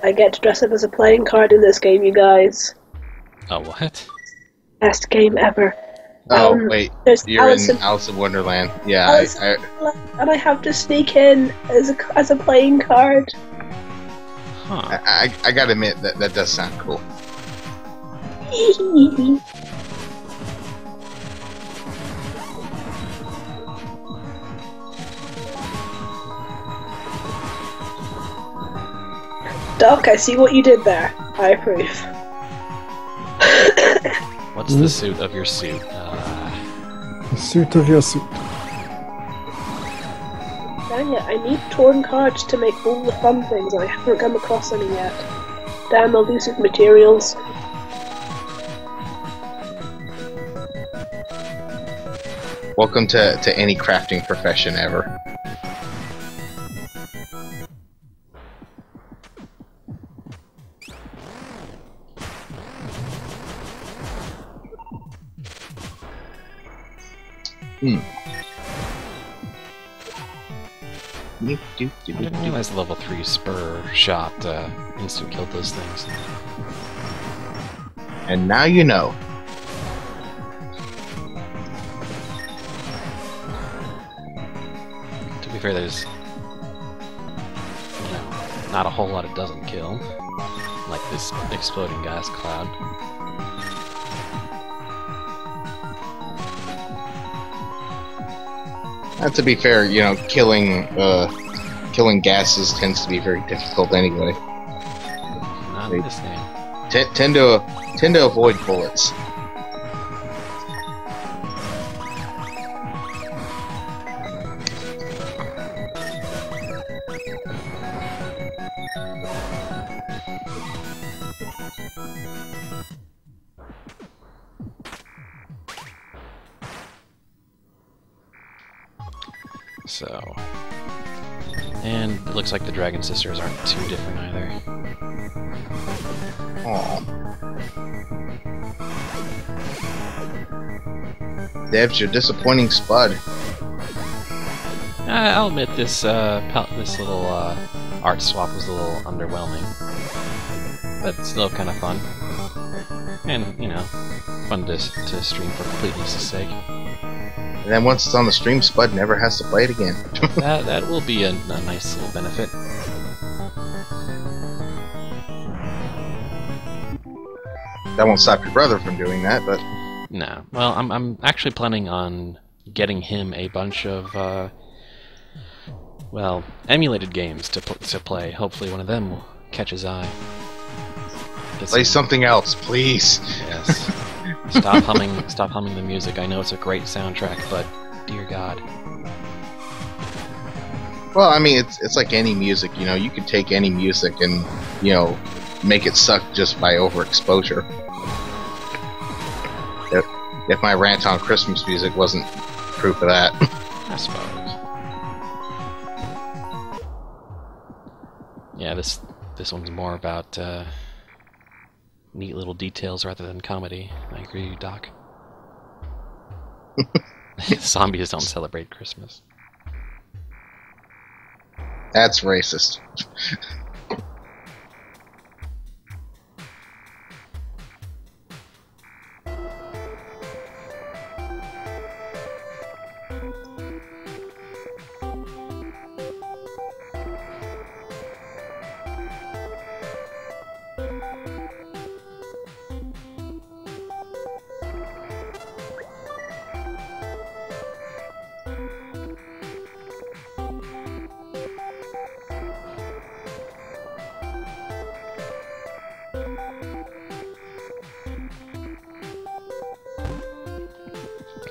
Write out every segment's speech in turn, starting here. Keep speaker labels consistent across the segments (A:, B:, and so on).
A: I get to dress up as a playing card in this game, you guys.
B: Oh, what?
A: Best game ever.
C: Oh, wait.
A: There's
C: You're in Alice in Wonderland. Yeah,
A: and I have to sneak in as a playing card.
B: Huh.
C: I gotta admit, that does sound cool.
A: Doc, I see what you did there. I approve.
B: What's the suit of your suit?
D: The suit of your suit.
A: Dang it, I need torn cards to make all the fun things, and I haven't come across any yet. Damn elusive materials.
C: Welcome to any crafting profession ever.
B: I didn't realize the level 3 spur shot instant killed those things.
C: And now you know.
B: To be fair, there's not a whole lot it doesn't kill, like this exploding gas cloud.
C: To be fair, you know, killing gases tends to be very difficult anyway.
B: Not in this game.
C: Tend to avoid bullets.
B: So, and it looks like the Dragon Sisters aren't too different either.
C: Aww. Devs, you're disappointing Spud.
B: I'll admit this this little art swap was a little underwhelming, but still kind of fun, and you know, fun to stream for completeness' sake.
C: And then once it's on the stream, Spud never has to play it again.
B: that will be a nice little benefit.
C: That won't stop your brother from doing that, but
B: No. Well, I'm actually planning on getting him a bunch of well, emulated games to play. Hopefully, one of them will catch his eye.
C: Play something else, please.
B: Yes. Stop humming the music. I know it's a great soundtrack, but dear God.
C: Well, I mean, it's like any music, you know. You could take any music and, you know, make it suck just by overexposure. If my rant on Christmas music wasn't proof of that.
B: I suppose. Yeah, this one's more about neat little details rather than comedy. I agree with you, Doc. Zombies don't celebrate Christmas.
C: That's racist.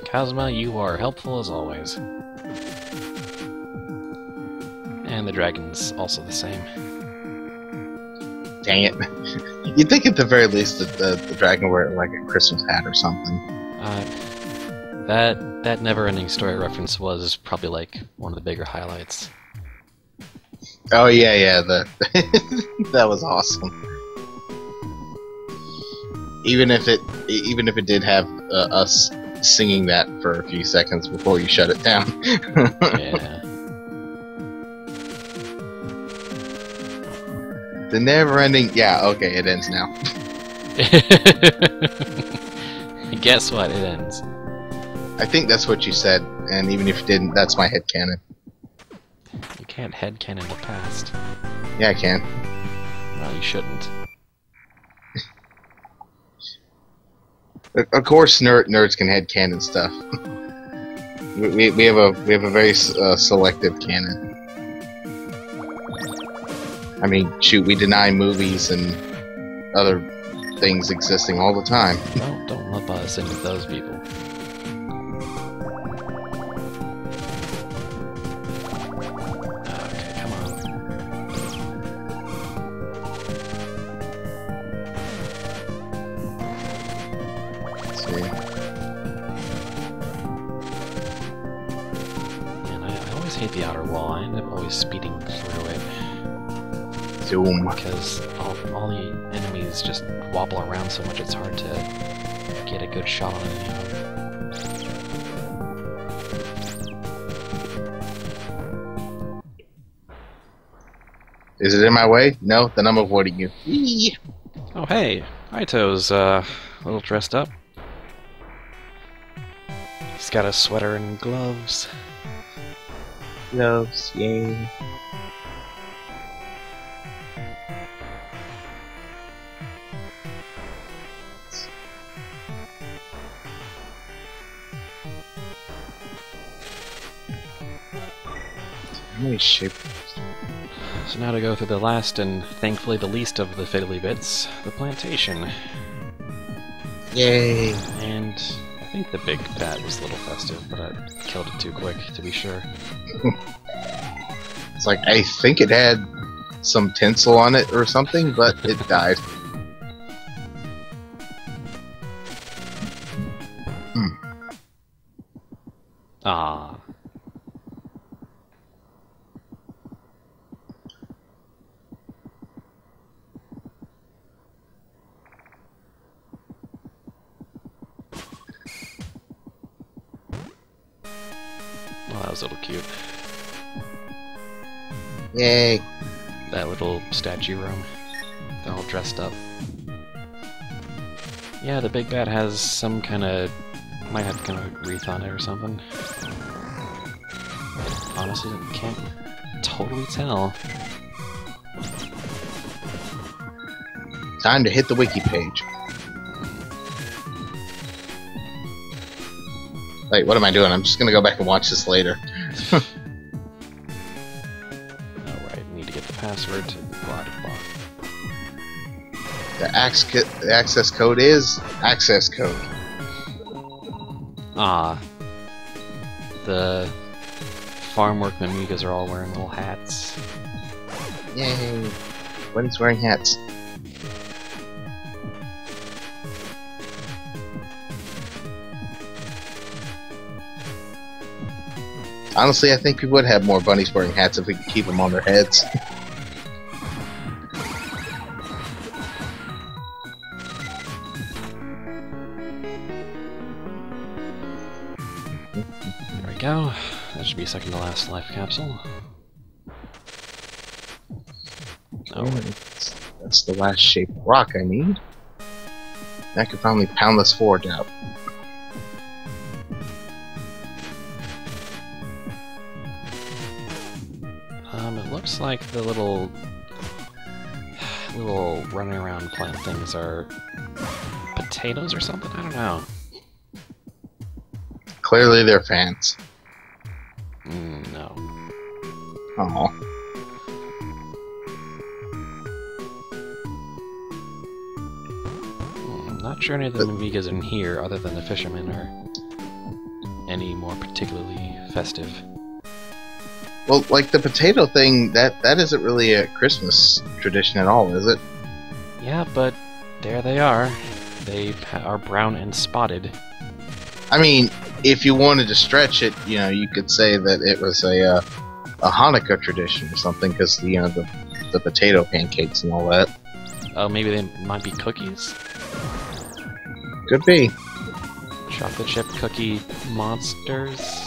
B: Kazuma, you are helpful as always. And the dragon's also the same.
C: Dang it. You'd think at the very least that the dragon wear like a Christmas hat or something.
B: That never-ending story reference was probably like one of the bigger highlights.
C: Oh yeah, that was awesome. Even if it did have us singing that for a few seconds before you shut it down.
B: Yeah.
C: The never-ending... Yeah, okay, it ends now.
B: Guess what? It ends.
C: I think that's what you said, and even if you didn't, that's my headcanon.
B: You can't headcanon the past.
C: Yeah, I can.
B: Well, you shouldn't.
C: Of course, nerds can headcanon stuff. we have a very selective canon. I mean, shoot, we deny movies and other things existing all the time.
B: Don't lump us into those people. Okay, come on.
C: Let's see.
B: Man, I always hate the outer wall. I end up always speeding through it.
C: Zoom.
B: Because all the enemies just wobble around so much it's hard to get a good shot on any of them.
C: Is it in my way? No? Then I'm avoiding you.
B: Oh hey, Aito's a little dressed up. He's got a sweater and gloves.
C: Gloves, yay. How many shapes?
B: So now to go through the last and thankfully the least of the fiddly bits, the plantation.
C: Yay!
B: And I think the big bat was a little festive, but I killed it too quick to be sure.
C: It's like, I think it had some tinsel on it or something, but it died.
B: Ah. Well, that was a little cute.
C: Yay!
B: That little statue room. They're all dressed up. Yeah, the big bat has some kind of... might have kind of wreath on it or something. Honestly, can't totally tell.
C: Time to hit the wiki page. Wait, what am I doing? I'm just gonna go back and watch this later.
B: Alright, need to get the password to blah blah.
C: The access code is access code.
B: Ah. The farm workmen Migas are all wearing little hats.
C: Yay! Everybody's wearing hats. Honestly, I think we would have more bunnies wearing hats if we could keep them on their heads.
B: There we go. That should be second to last life capsule. Oh,
C: That's the last shape of rock I need. I can finally pound this forward out.
B: it looks like the little running around plant things are potatoes or something. I don't know.
C: Clearly they're fans.
B: No.
C: Oh.
B: Not sure any of the Namigas in here, other than the fishermen, are any more particularly festive.
C: Well, like the potato thing, that isn't really a Christmas tradition at all, is it?
B: Yeah, but there they are. They are brown and spotted.
C: I mean, if you wanted to stretch it, you know, you could say that it was a Hanukkah tradition or something, because the potato pancakes and all that.
B: Oh, maybe they might be cookies?
C: Could be.
B: Chocolate chip cookie monsters?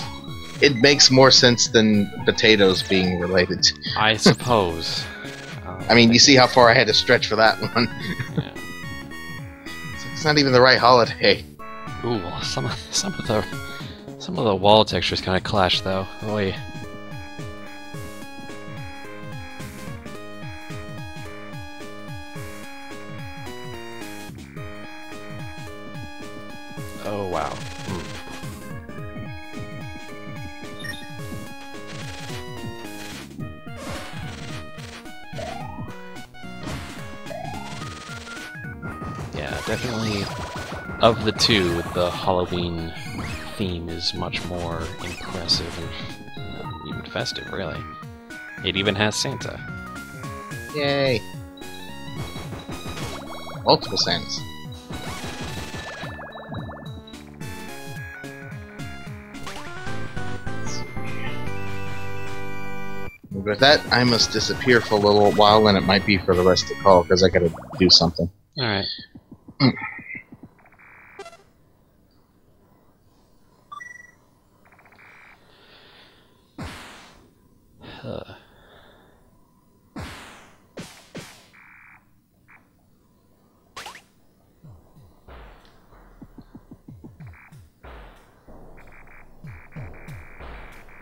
C: It makes more sense than potatoes being related.
B: I suppose.
C: I mean, you see how far I had to stretch for that one.
B: Yeah.
C: It's not even the right holiday.
B: Ooh, some of the wall textures kind of clash though. Oy. Oh wow. Yeah, definitely. Of the two, the Halloween theme is much more impressive and even festive, really. It even has Santa.
C: Yay! Multiple Santas. With that, I must disappear for a little while, and it might be for the rest of the call, because I gotta do something.
B: Alright.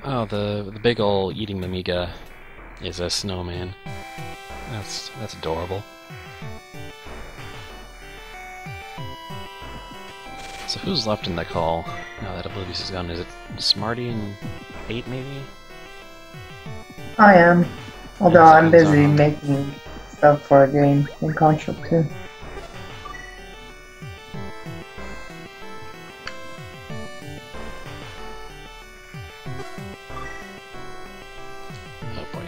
B: Oh, the big ol' eating the Amiga is a snowman. That's adorable. So who's left in the call now that Oblivious is gone? Is it Smarty and 8 maybe?
E: I am. Although
B: Yeah,
E: I'm busy
B: sounds
E: making stuff for a game in Construct too.
B: Oh boy.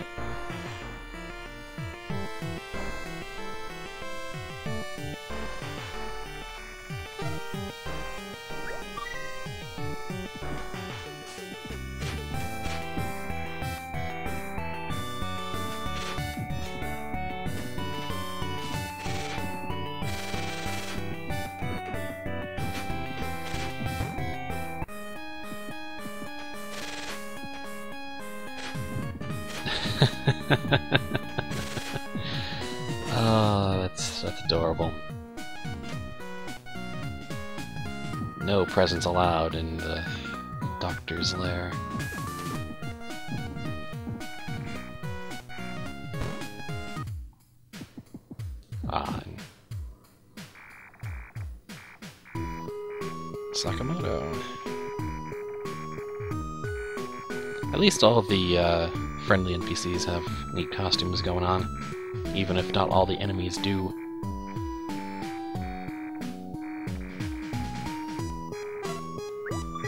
B: Oh, that's adorable. No presents allowed in the doctor's lair. Ah, Sakamoto. At least all the friendly NPCs have neat costumes going on, even if not all the enemies do.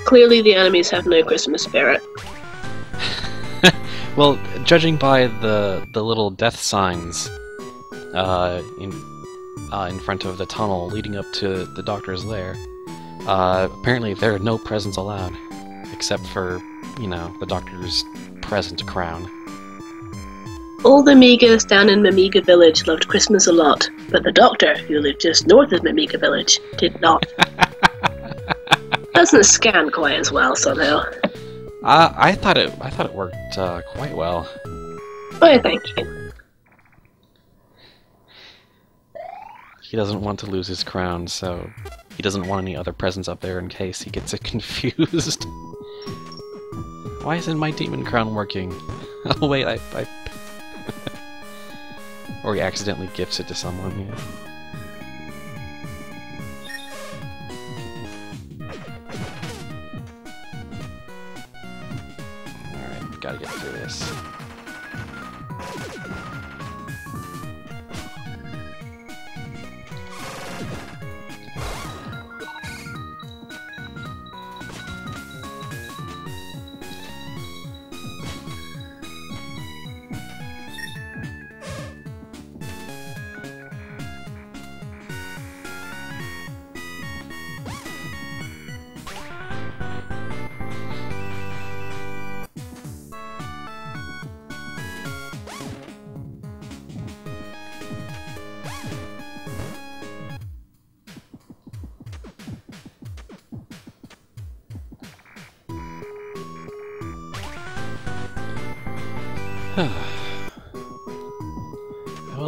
A: Clearly the enemies have no Christmas spirit.
B: Well, judging by the little death signs in front of the tunnel leading up to the doctor's lair, apparently there are no presents allowed, except for, you know, the doctor's present crown.
A: All the Amigas down in Mimiga Village loved Christmas a lot, but the doctor, who lived just north of Mimiga Village, did not. Doesn't scan quite as well somehow.
B: I thought it worked quite well.
A: Oh, thank you.
B: He doesn't want to lose his crown, so he doesn't want any other presents up there in case he gets it confused. Why isn't my demon crown working? Oh wait, I or he accidentally gifts it to someone, yeah. Alright, gotta get through this.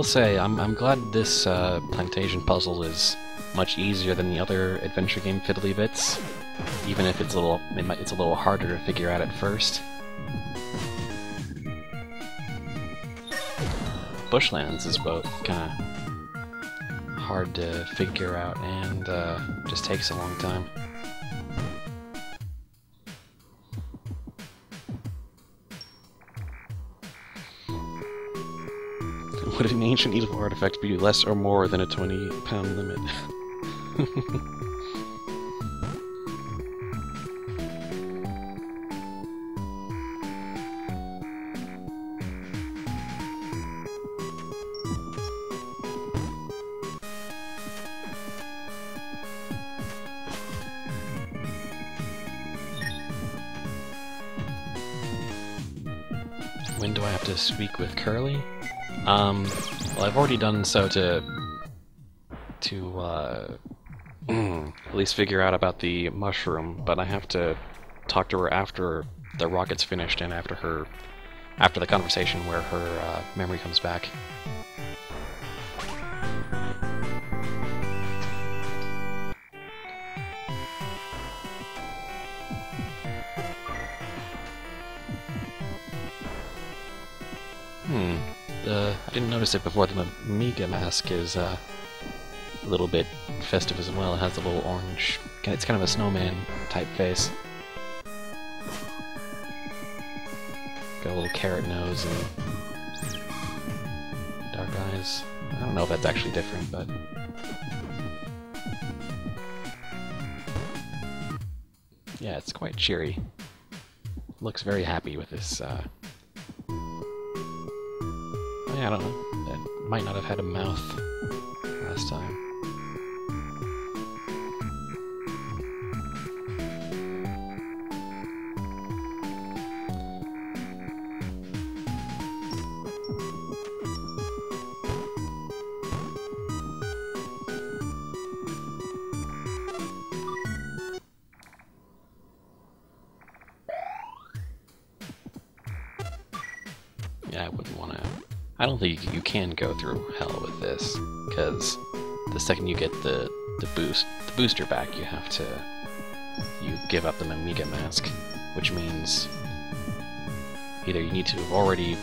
B: will say, I'm glad this plantation puzzle is much easier than the other adventure game Fiddly Bits, even if it's a little harder to figure out at first. Bushlands is both kind of hard to figure out and just takes a long time. Would an ancient evil artifact be less or more than a 20-pound limit? When do I have to speak with Curly? Well, I've already done so to at least figure out about the mushroom, but I have to talk to her after the rocket's finished and after the conversation where her memory comes back. I didn't notice it before. The Amiga mask is a little bit festive as well. It has a little orange... It's kind of a snowman type face. Got a little carrot nose and dark eyes. I don't know if that's actually different, but... yeah, it's quite cheery. Looks very happy with this, I don't know. It might not have had a mouth last time. Yeah, I wouldn't want to... I don't think you can go through hell with this, because the second you get the booster back, you give up the Amiga mask, which means either you need to have already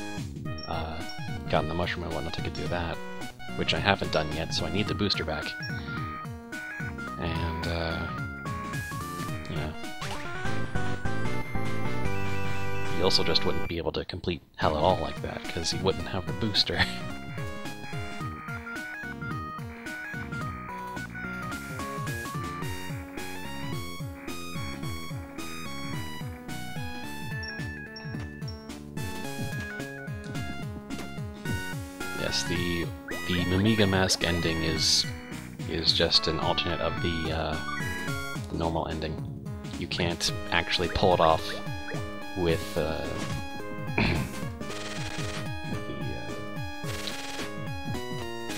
B: gotten the mushroom and whatnot to get through that, which I haven't done yet, so I need the booster back, and yeah. You also just wouldn't be able to complete hell at all like that, because you wouldn't have the booster. Yes, the Amiga mask ending is just an alternate of the normal ending. You can't actually pull it off with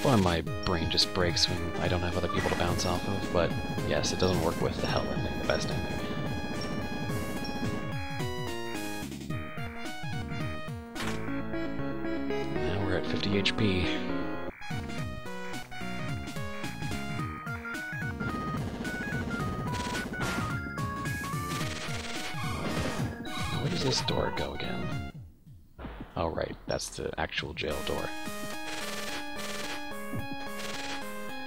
B: well, my brain just breaks when I don't have other people to bounce off of, but yes, it doesn't work with the hell ending, the best ending. Now we're at 50 HP. Where does this door go again? Oh right, that's the actual jail door.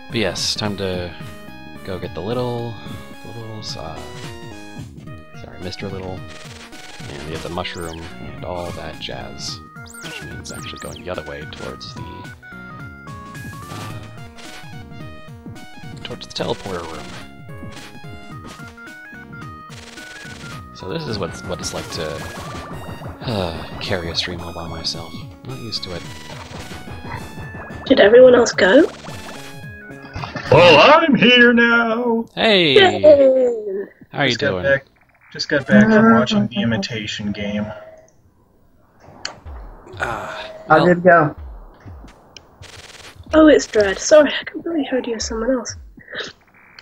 B: But yes, time to go get the Littles, sorry, Mr. Little, and get the mushroom and all that jazz, which means actually going the other way towards the teleporter room. So this is what it's like to carry a stream all by myself. I'm not used to it.
A: Did everyone else go?
F: Well, I'm here now!
B: Hey!
A: Yay!
B: How are you doing?
F: Just got back from watching The Imitation Game.
E: How did it go?
A: Oh, it's Dread. Sorry, I completely heard you as someone else.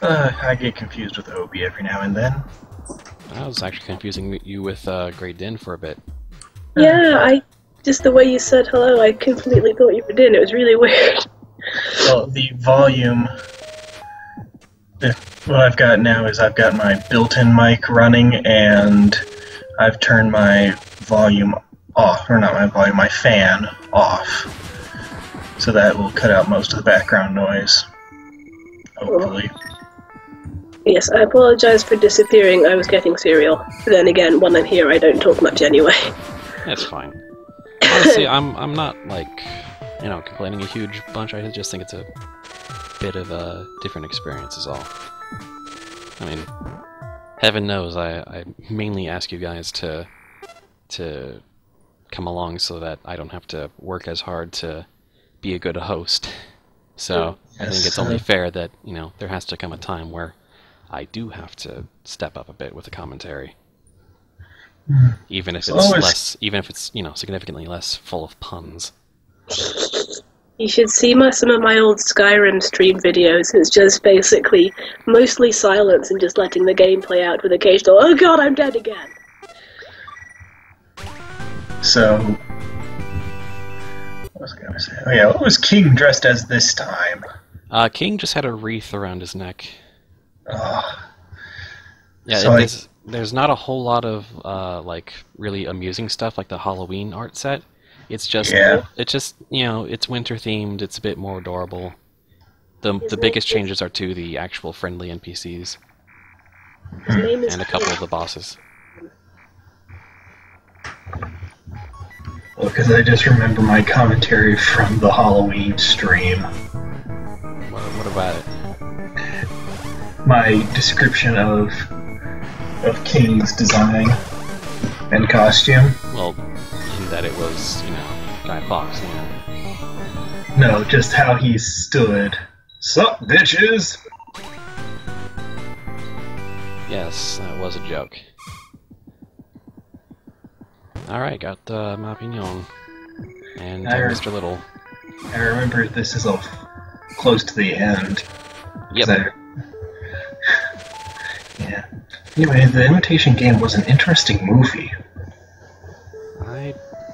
F: I get confused with Obi every now and then.
B: I was actually confusing you with Great Din for a bit.
A: Yeah, Just the way you said hello, I completely thought you were in. It was really weird.
F: Well, the volume... What I've got now is I've got my built-in mic running, and I've turned my volume off, or not my volume, my fan off. So that will cut out most of the background noise. Hopefully.
A: Yes, I apologize for disappearing. I was getting cereal. But then again, when I'm here, I don't talk much anyway.
B: That's fine. Honestly, I'm not, like, you know, complaining a huge bunch. I just think it's a bit of a different experience is all. I mean, heaven knows I mainly ask you guys to come along so that I don't have to work as hard to be a good host. So I think it's only fair that, you know, there has to come a time where I do have to step up a bit with the commentary. Even if it's you know, significantly less full of puns.
A: You should see some of my old Skyrim stream videos. It's just basically mostly silence and just letting the game play out with occasional, oh god, I'm dead again.
F: So, what was I going to say? Oh yeah, what was King dressed as this time?
B: King just had a wreath around his neck. Yeah,
F: so
B: there's not a whole lot of like really amusing stuff like the Halloween art set. It's just you know, it's winter themed. It's a bit more adorable. The biggest changes are to the actual friendly NPCs and a couple of the bosses.
F: Well, because I just remember my commentary from the Halloween stream.
B: What about it?
F: My description of King's design and costume.
B: Well, in that it was, you know, Guy Fawkes, you know.
F: No, just how he stood. Sup, bitches?
B: Yes, that was a joke. Alright, got my opinion. And Mr. Little.
F: I remember this is all close to the end.
B: Yep.
F: Yeah. Anyway, The Imitation Game was an interesting movie.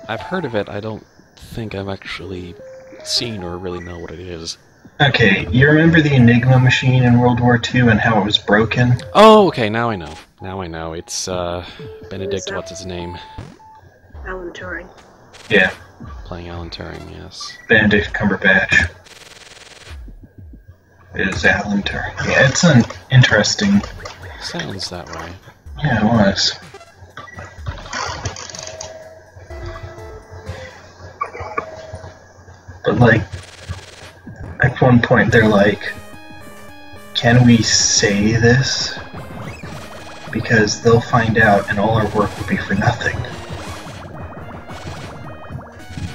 B: I've heard of it. I don't think I've actually seen or really know what it is.
F: Okay, you remember the Enigma machine in World War II and how it was broken?
B: Oh, okay, now I know. Now I know. It's, Benedict, what's his name?
A: Alan Turing.
F: Yeah.
B: Playing Alan Turing, yes.
F: Benedict Cumberbatch is Alan Turing. Yeah, it's an interesting...
B: Sounds that way.
F: Yeah, it was. But, like, at one point they're like, can we say this? Because they'll find out and all our work will be for nothing.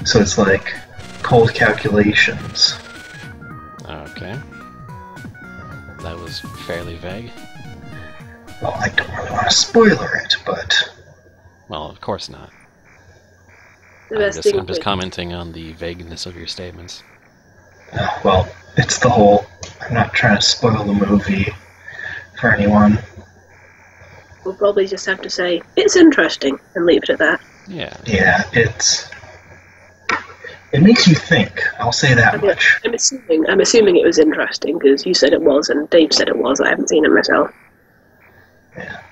F: So it's like, cold calculations.
B: Okay. That was fairly vague.
F: Well, I don't really want to spoiler it, but...
B: Well, of course not.
A: I'm
B: just commenting on the vagueness of your statements.
F: Well, it's the whole... I'm not trying to spoil the movie for anyone.
A: We'll probably just have to say, it's interesting, and leave it at that.
B: Yeah.
F: Yeah, it makes you think, I'll say that much.
A: I'm assuming it was interesting, because you said it was, and Dave said it was. I haven't seen it myself.
F: Yeah.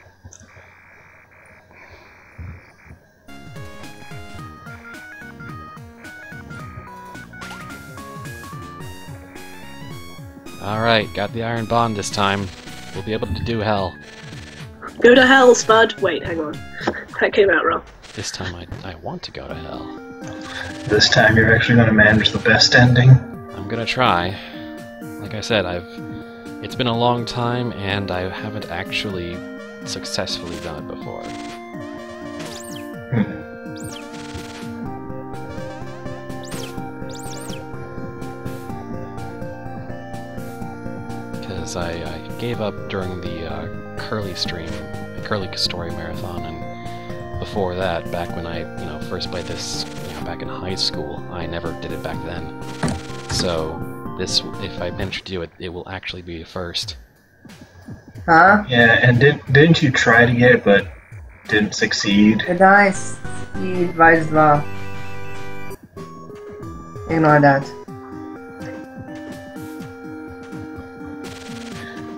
B: Alright, got the Iron Bond this time. We'll be able to do hell.
A: Go to hell, Spud! Wait, hang on. That came out wrong.
B: This time I want to go to hell.
F: This time you're actually going to manage the best ending?
B: I'm gonna try. Like I said, it's been a long time and I haven't actually successfully done it before. Because I gave up during the Curly Story Marathon, and before that, back when I first played this, back in high school, I never did it back then. So this, if I venture to do it, it will actually be a first.
E: Huh?
F: Yeah, and didn't you try to get it, but didn't succeed?
E: Did I succeed? Might as well. Ignore that.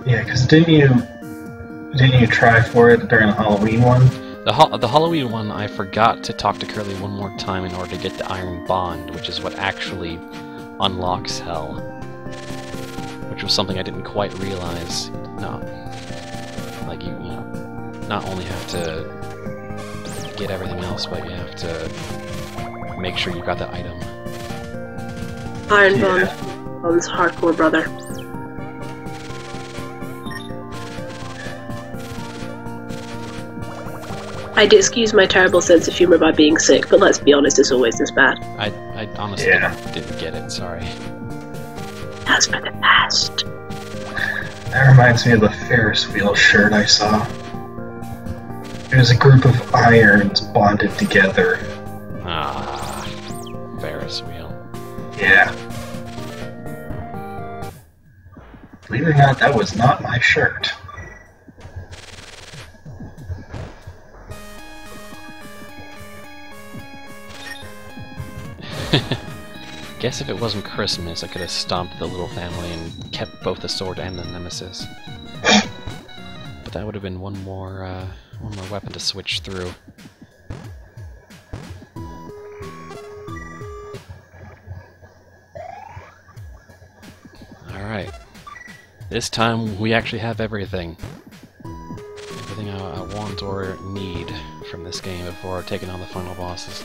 F: Yeah, because didn't you try for it during the Halloween one?
B: The Halloween one, I forgot to talk to Curly one more time in order to get the Iron Bond, which is what actually unlocks Hell. Which was something I didn't quite realize. No. Like, you know, not only have to get everything else, but you have to make sure you got the item.
A: Iron Bond's hardcore brother. I'd excuse my terrible sense of humor by being sick, but let's be honest, it's always this bad.
B: I honestly didn't get it, sorry.
A: That's for the best.
F: That reminds me of the Ferris wheel shirt I saw. It was a group of irons bonded together.
B: Ah, Ferris wheel.
F: Yeah. Believe it or not, that was not my shirt.
B: Guess if it wasn't Christmas, I could have stomped the little family and kept both the sword and the nemesis. But that would have been one more weapon to switch through. Alright. This time we actually have everything. Everything I want or need from this game before taking on the final bosses.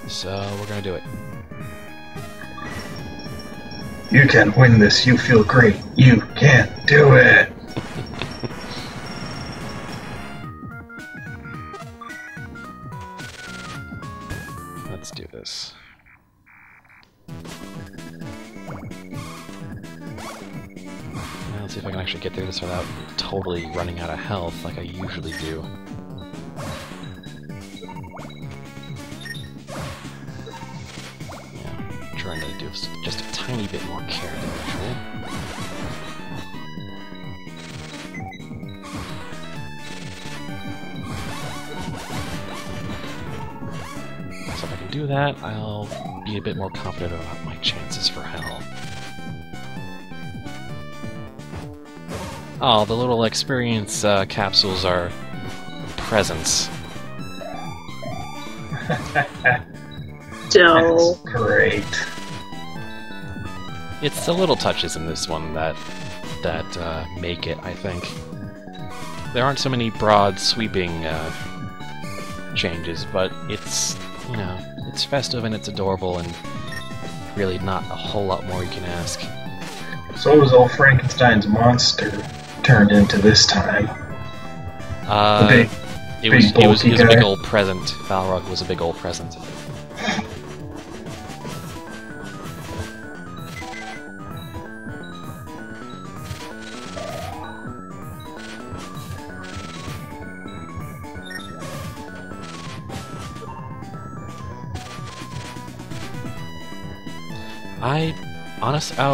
B: So we're gonna do it.
F: You can win this, you feel great. You can do it!
B: Let's do this. Now let's see if I can actually get through this without totally running out of health like I usually do. Yeah, trying to do just a tiny bit more care than usual. So if I can do that, I'll be a bit more confident about my chances for hell. Oh, the little experience capsules are presents.
A: So
F: That's great.
B: It's the little touches in this one that make it, I think. There aren't so many broad, sweeping changes, but it's, you know, it's festive and it's adorable, and really not a whole lot more you can ask.
F: So what was old Frankenstein's monster turned into this time?
B: It was a big old present. Balrog was a big old present.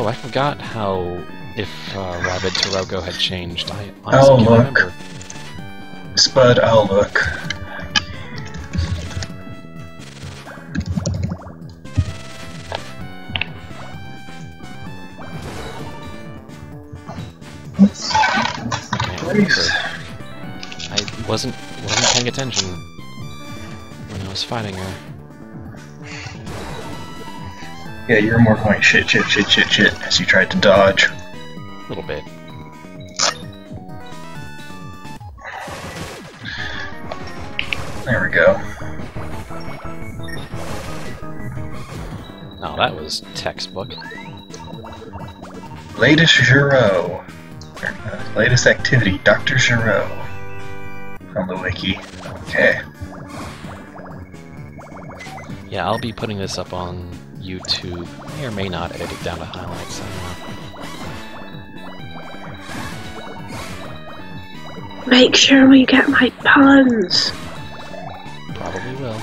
B: I forgot how if Rabid Taroko had changed. I honestly can't remember.
F: Spud, I'll look.
B: I wasn't paying attention when I was fighting her.
F: Yeah, you were more going shit as you tried to dodge.
B: A little bit.
F: There we go.
B: Oh, that was textbook.
F: Latest Giro. Latest activity, Dr. Giro. From the wiki. Okay.
B: Yeah, I'll be putting this up on YouTube. May or may not edit it down to highlights. I don't know.
A: make sure we get my puns.
B: Probably will.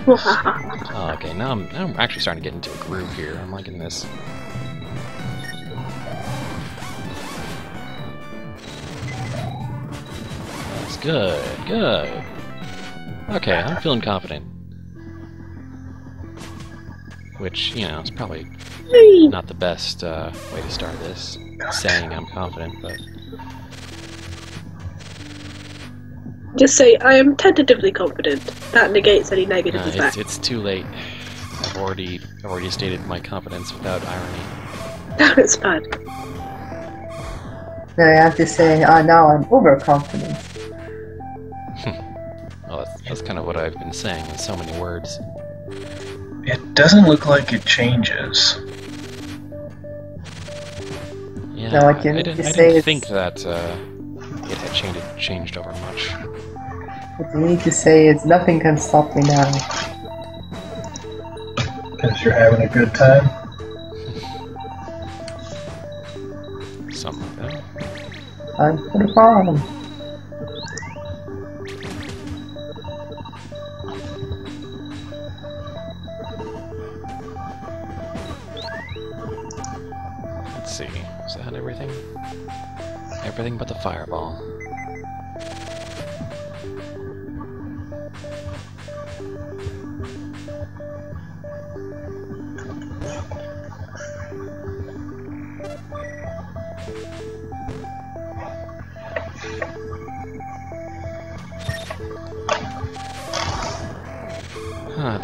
B: Oh, okay, now I'm actually starting to get into a groove here. I'm liking this. That's good, good. Okay, I'm feeling confident. which, you know, is probably
A: Whee!
B: not the best way to start this, saying I'm confident, but...
A: Just say, I am tentatively confident. That negates any negative effect.
B: it's too late. I've already stated my confidence without irony.
A: It's bad.
E: Then I have to say, now I'm overconfident.
B: Well, that's kind of what I've been saying in so many words.
F: It doesn't look like it changes.
B: Yeah,
E: No, what you
B: I
E: need to
B: didn't
E: say is-
B: think that it had changed over much.
E: What you need to say is, nothing can stop me now.
F: Because you're having a good time.
B: Something like that.
E: I'm for the farm.
B: Let's see. Is that everything? Everything but the fireball.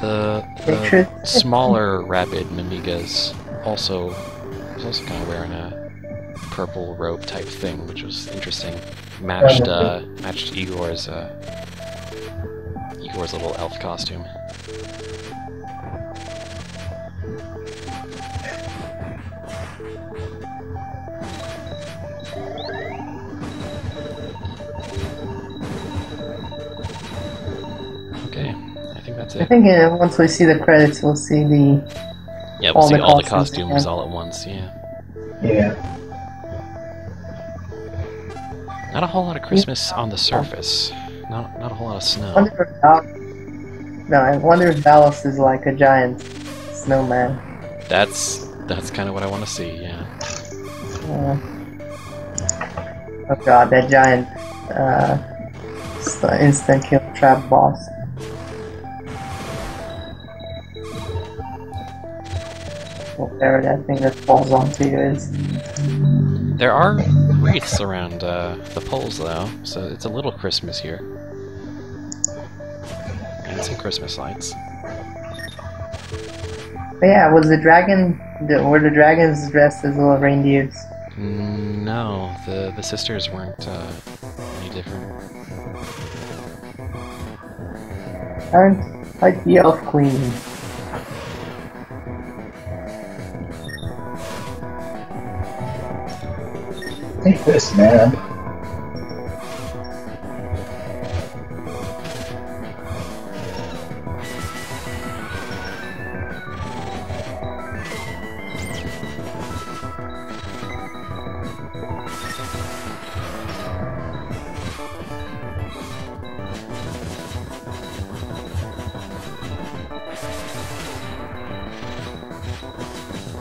B: The smaller rabid Mimigas was also kind of wearing a purple robe type thing, which was interesting. Matched Igor's little elf costume. Okay, I think that's
E: I
B: it.
E: think once we see the credits, we'll see the...
B: Yeah, we'll see all the
E: costumes
B: costumes
E: again.
B: all at once, yeah.
F: Yeah.
B: Not a whole lot of Christmas on the surface. Not a whole lot of snow.
E: I wonder if Dallas is like a giant snowman.
B: That's kind of what I want to see, yeah.
E: Oh god, that giant instant kill trap boss. Whatever that thing that falls onto you is.
B: There are wreaths around the poles, though, so it's a little Christmas here. And some Christmas lights.
E: But yeah, was the dragon... were the dragons dressed as little reindeers?
B: No, the sisters weren't any different.
E: Aren't like the elf queen.
F: Take this, man.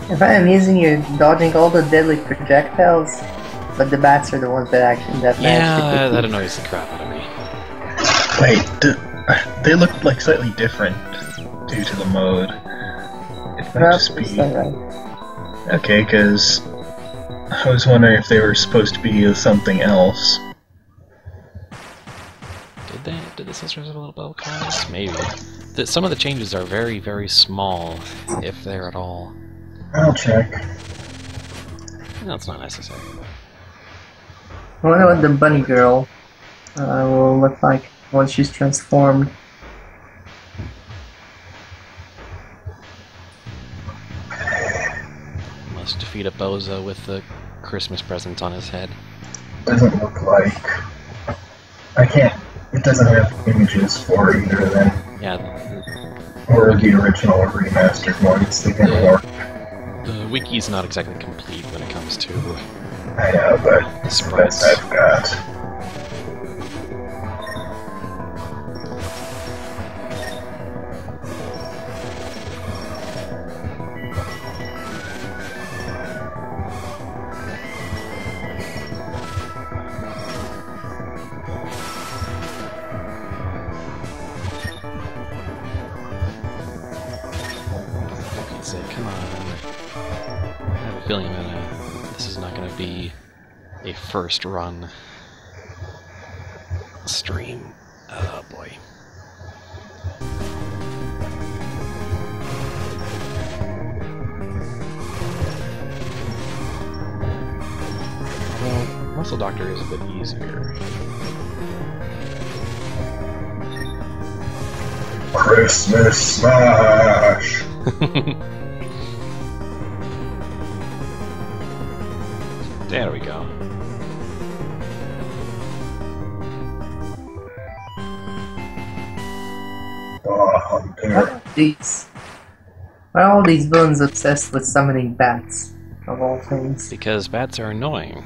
E: If I am using, you're dodging all the deadly projectiles, but the bats are the ones that actually manage to
B: Yeah,
E: keep
B: that
E: you.
B: annoys the crap out of me.
F: Wait, they look like slightly different due to the mode. It might
E: Perhaps
F: just be...
E: it's alright.
F: Okay, because I was wondering if they were supposed to be something else.
B: Did the sisters have a little bell class? Maybe. Some of the changes are very, very small, if they're at all.
F: I'll check.
B: No, it's not necessary.
E: I wonder what the bunny girl will look like once she's transformed.
B: Must defeat a bozo with the Christmas present on his head.
F: Doesn't look like... I can't... It doesn't have images for either of them.
B: Yeah,
F: Or the original or remastered ones. They didn't work.
B: the wiki's not exactly complete when it comes to
F: I know, but
B: the
F: it's the
B: sprites.
F: best I've got.
B: feeling this is not going to be a first run stream. Oh boy. Well, Muscle Doctor is a bit easier.
F: Christmas Smash!
B: There we go.
E: Why are all these villains obsessed with summoning bats, of all things?
B: Because bats are annoying.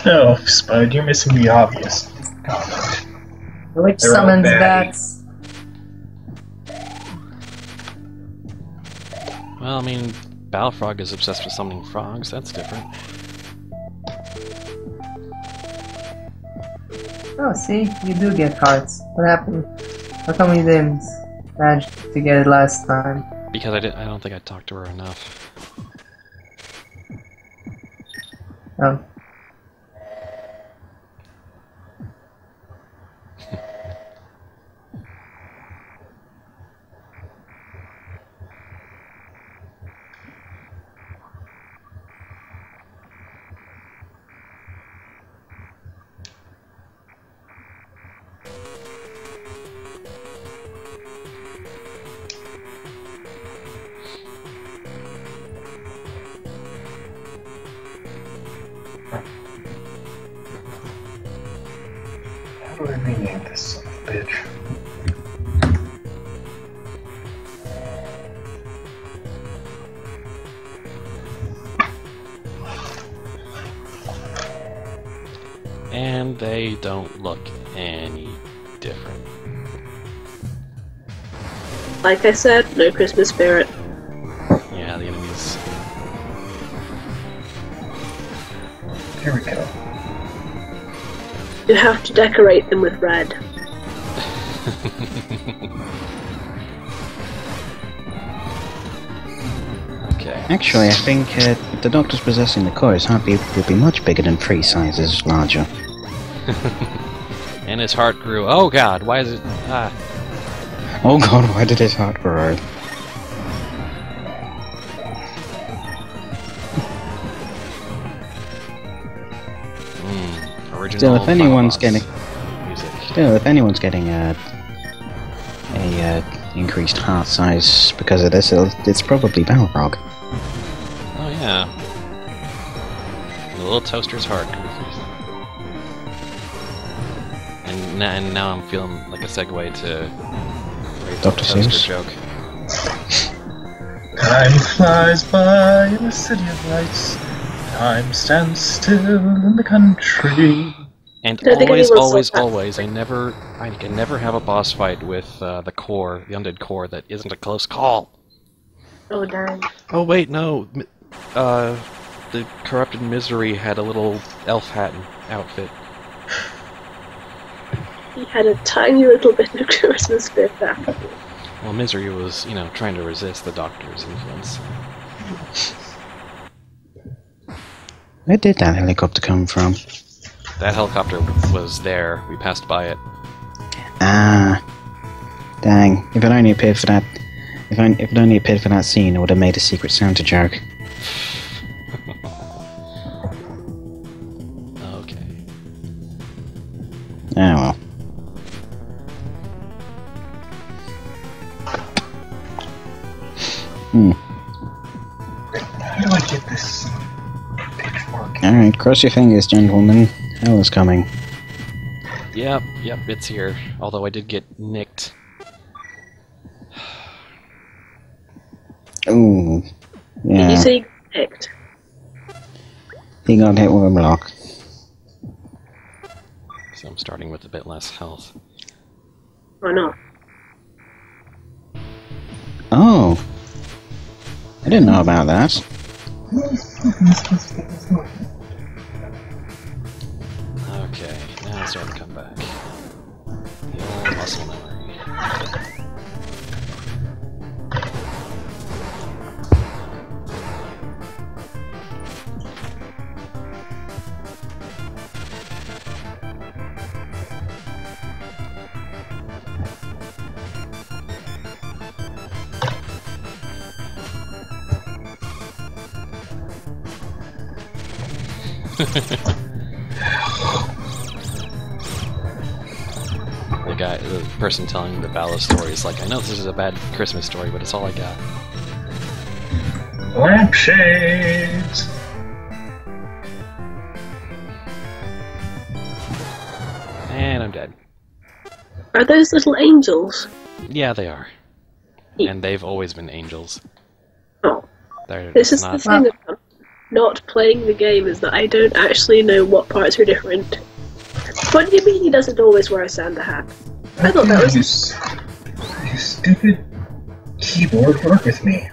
F: No, Spud, you're missing the obvious.
E: Which
F: They're all
E: summons
F: bad.
E: bats?
B: Well, I mean, Balfrog is obsessed with summoning frogs, that's different.
E: Oh, see? You do get hearts. What happened? How come you didn't manage to get it last time?
B: Because I don't think I talked to her enough.
E: Oh.
F: How do I rename this son of a bitch?
B: And they don't look any different.
A: Like I said, no Christmas spirit.
B: Yeah, the enemies.
F: Here we go.
A: You have to decorate them with red.
B: Okay.
G: Actually, I think the doctor's possessing the core his heartbeat would be much bigger than 3 sizes larger.
B: And his heart grew. Oh god, why is it... Ah.
G: Oh god, why did his heart grow?
B: Original
G: Still, if anyone's
B: Final
G: getting...
B: Boss music.
G: Still, if anyone's getting a increased heart size because of this, it's probably Balrog.
B: Oh yeah. The little toaster's heart grew. And now I'm feeling like a segue to
G: Dr.
B: toaster
G: Seuss.
B: joke.
F: Time flies by in the city of lights. Time stands still in the country.
B: And
A: I think
B: always,
A: anyone's
B: always,
A: like that.
B: always, I can never have a boss fight with the core, the undead core, that isn't a close call.
A: Oh dang.
B: Oh wait, no. The corrupted Misery had a little elf hat and outfit.
A: He had a tiny little bit of Christmas spirit back.
B: Well, Misery was, trying to resist the Doctor's influence.
G: Where did that helicopter come from?
B: That helicopter was there. We passed by it.
G: Ah, dang! If it only appeared for that, if it only appeared for that scene, it would have made a Secret Santa joke.
B: Okay.
G: Oh well.
F: How do I get this pitchfork?
G: All right, cross your fingers, gentlemen. Hell is coming.
B: Yep, it's here. Although I did get nicked.
G: Ooh,
A: Did
G: yeah.
A: you say picked?
G: He got hit with a block.
B: So I'm starting with a bit less health.
A: Or not?
G: Oh, I didn't know about that.
B: Okay, now it's starting to come back. The old muscle memory. The person telling the ballad story is like, I know this is a bad Christmas story, but it's all I got.
F: Lampshades!
B: And I'm dead.
A: Are those little angels?
B: Yeah, they are.
A: Yeah.
B: And they've always been angels.
A: Oh.
B: They're
A: This is the
B: not...
A: thing about not playing the game, is that I don't actually know what parts are different. What do you mean he doesn't always wear a Santa hat? I thought that was...
F: You stupid keyboard, work with me.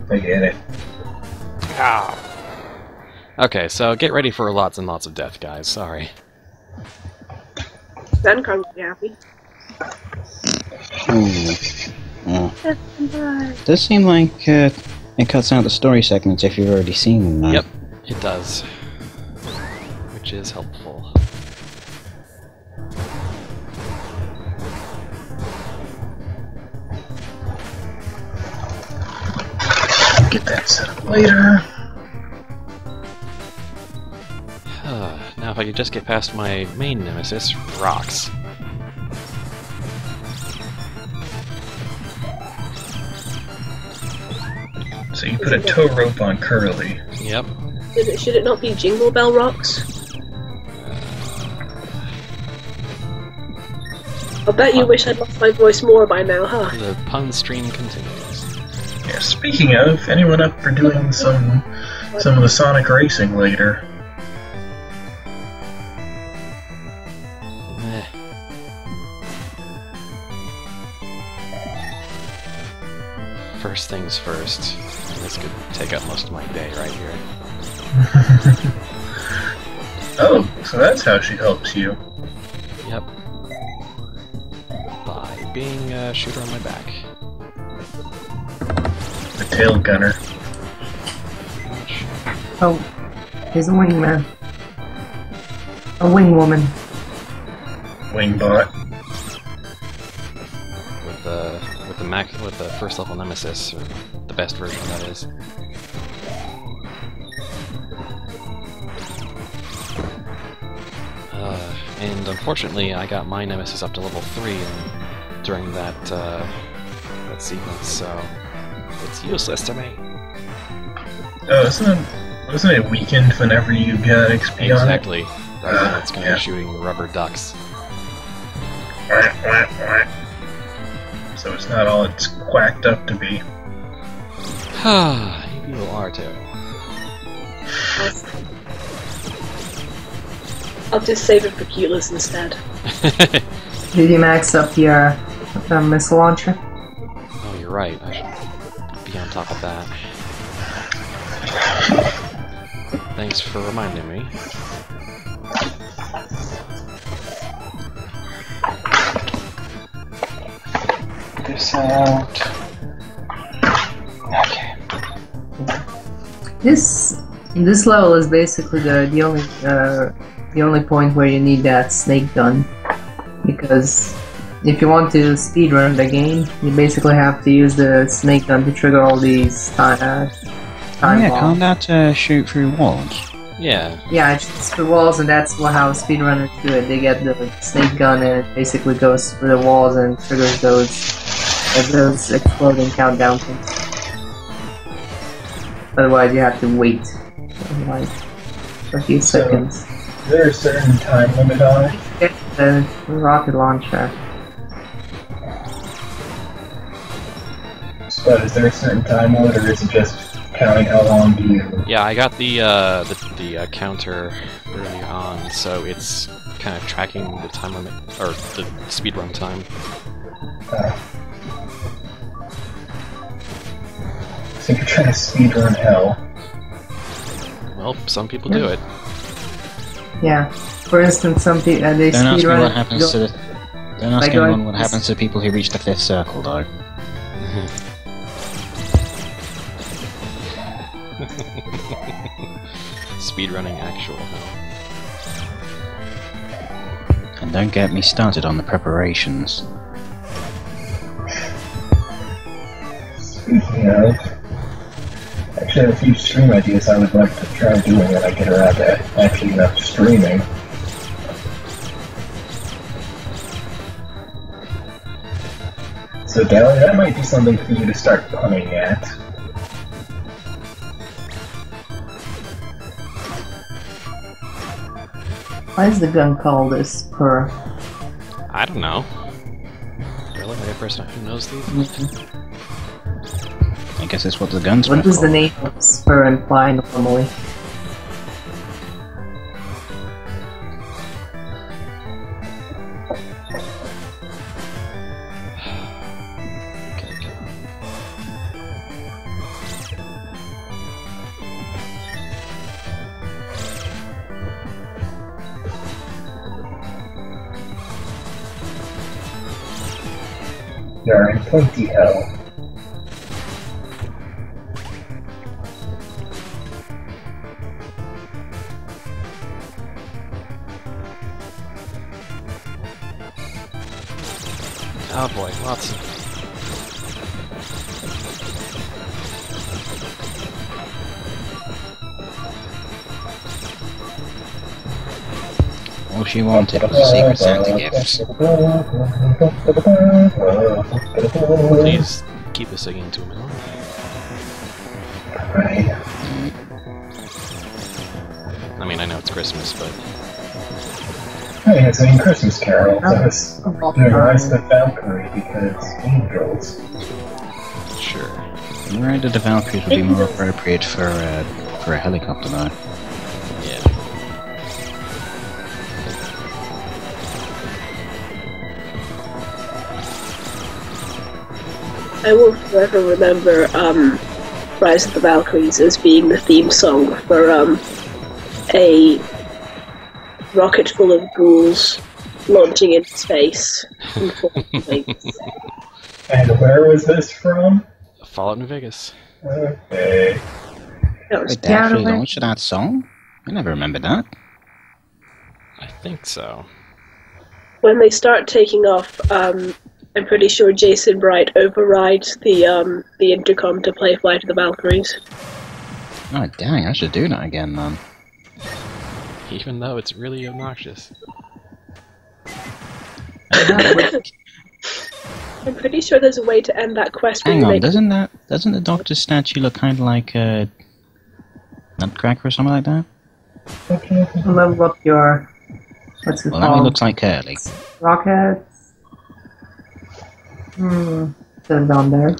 F: I get it.
B: Ow. Okay, so get ready for lots and lots of death, guys. Sorry.
A: Then can't be happy.
G: Yeah. Does seem like it cuts out the story segments if you've already seen them, though.
B: Yep, it does. Which is helpful.
F: Get that set up later.
B: Now if I could just get past my main nemesis, rocks.
F: So you put a tow rope on Curly.
B: Yep.
A: Should it not be Jingle Bell Rocks? I bet you wish I'd lost my voice more by now, huh?
B: The pun stream continues.
F: Yeah, speaking of, anyone up for doing some of the Sonic racing later?
B: First things first. This could take up most of my day right here.
F: Oh, so that's how she helps you.
B: Yep. By being a shooter on my back.
F: The tail gunner.
E: Oh, he's a wingman. A wing woman.
F: Wingbot.
B: With the first level nemesis, or the best version that is. And unfortunately, I got my nemesis up to level 3 during that sequence, so it's useless to me.
F: Oh, wasn't it weakened whenever you get XP on it?
B: Exactly. It's kind of shooting rubber ducks.
F: So it's not all it's quacked up to be.
B: You are too.
A: I'll just save it for Cuteless instead.
E: Did you max up your missile launcher?
B: Oh, you're right. I should be on top of that. Thanks for reminding me.
F: This out. Okay.
E: This level is basically the only point where you need that snake gun, because if you want to speedrun the game, you basically have to use the snake gun to trigger all these time
G: yeah,
E: bombs.
G: can't that shoot through walls?
B: Yeah.
E: Yeah, it shoots through walls, and that's how speedrunners do it. They get the snake gun and it basically goes through the walls and triggers those exploding countdown things. Otherwise, you have to wait like a few seconds.
F: Is there a certain time limit on it?
E: Get the rocket launcher.
F: But is there a certain time limit, or is it just counting how long do you...
B: Yeah, I got the counter earlier on, so it's kind of tracking the time limit, or the speedrun time.
F: So you're trying to speedrun hell.
B: Well, some people do it.
E: Yeah. For instance, some people they
G: Don't ask me
E: speedrun.
G: what happens to the... Don't ask
E: Like
G: anyone
E: going-
G: what happens to people who reach the 5th circle, though.
B: Speedrunning actual hell.
G: And don't get me started on the preparations.
F: Speaking of... actually have a few stream ideas I would like to try doing when I get around to actually enough streaming. So, Dally, that might be something for you to start punning at.
E: Why is the gun called a spur?
B: I don't know. Really? Like a person who knows these?
G: I guess that's what the gun's
E: What
G: for.
E: does the name of spur imply normally?
F: You are in plenty hell.
B: Oh boy, lots of...
G: All she wanted was a Secret Santa gifts.
B: Please keep the singing to a minimum.
F: Right.
B: I mean, I know it's Christmas, but...
F: Hey, it's a Christmas Carol. That's doing Rise of the Valkyrie because angels.
B: Sure.
G: Right, the Valkyries would be more appropriate for a helicopter though.
B: Yeah.
A: I will forever remember Rise of the Valkyries as being the theme song for a rocket full of ghouls launching into space in full flames.
F: And where was this from?
B: Fallout New Vegas.
F: Okay.
A: That was
G: Wait, they actually launched that song? I never remembered that.
B: I think so.
A: when they start taking off. I'm pretty sure Jason Bright overrides the intercom to play Flight of the Valkyries.
G: Oh dang, I should do that again, man.
B: Even though it's really obnoxious.
A: I'm pretty sure there's a way to end that quest.
G: Hang on, doesn't the Doctor's statue look kind of like a Nutcracker or something like that?
E: Level up your... what's it
G: Well, that one
E: called?
G: looks like Curly.
E: Rockets? Put it down there.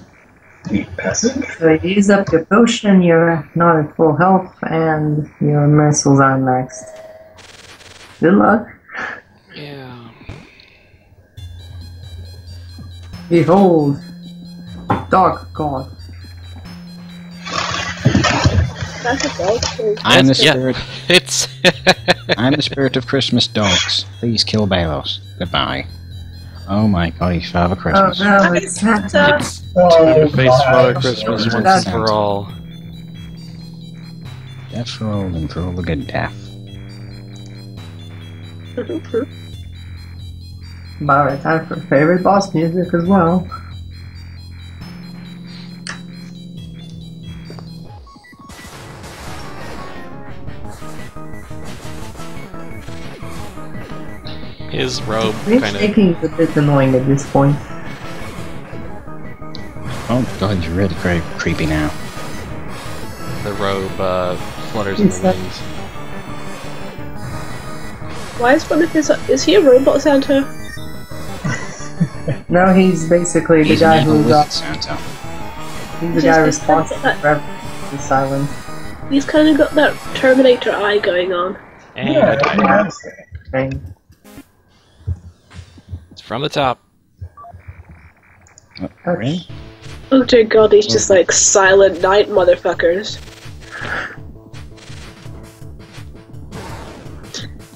E: So you use up your potion, you're not at full health, and your missiles are maxed. Good luck.
B: Yeah.
E: Behold, Dark God.
A: That's a dog.
G: I'm the
B: Yeah.
G: spirit.
B: It's
G: I'm the spirit of Christmas dogs. Please kill Balos. Goodbye. Oh my God, he's Father
E: Oh
G: Christmas.
E: no, it's Santa.
B: it's to face Father Christmas once and for all.
G: Death for all and for all the good death.
E: About right time for favorite boss music as well.
B: His robe
E: This
B: kind of...
E: shaking is a bit annoying at this point.
G: Oh God, he's really very creepy now.
B: The robe flutters in
E: Is
B: the
E: that-
B: winds.
A: Why is one of his? Is he a robot Santa?
E: No, he's basically the
G: He's
E: guy
G: an evil
E: who
G: wizard
E: got.
G: Santa.
E: He's the guy responsible for everything silent.
A: He's kind of got that Terminator eye going on.
B: And
F: Yeah,
B: I died.
F: that's
E: Thing.
B: It's from the top.
G: Really?
A: Oh dear God, he's just like Silent Night motherfuckers.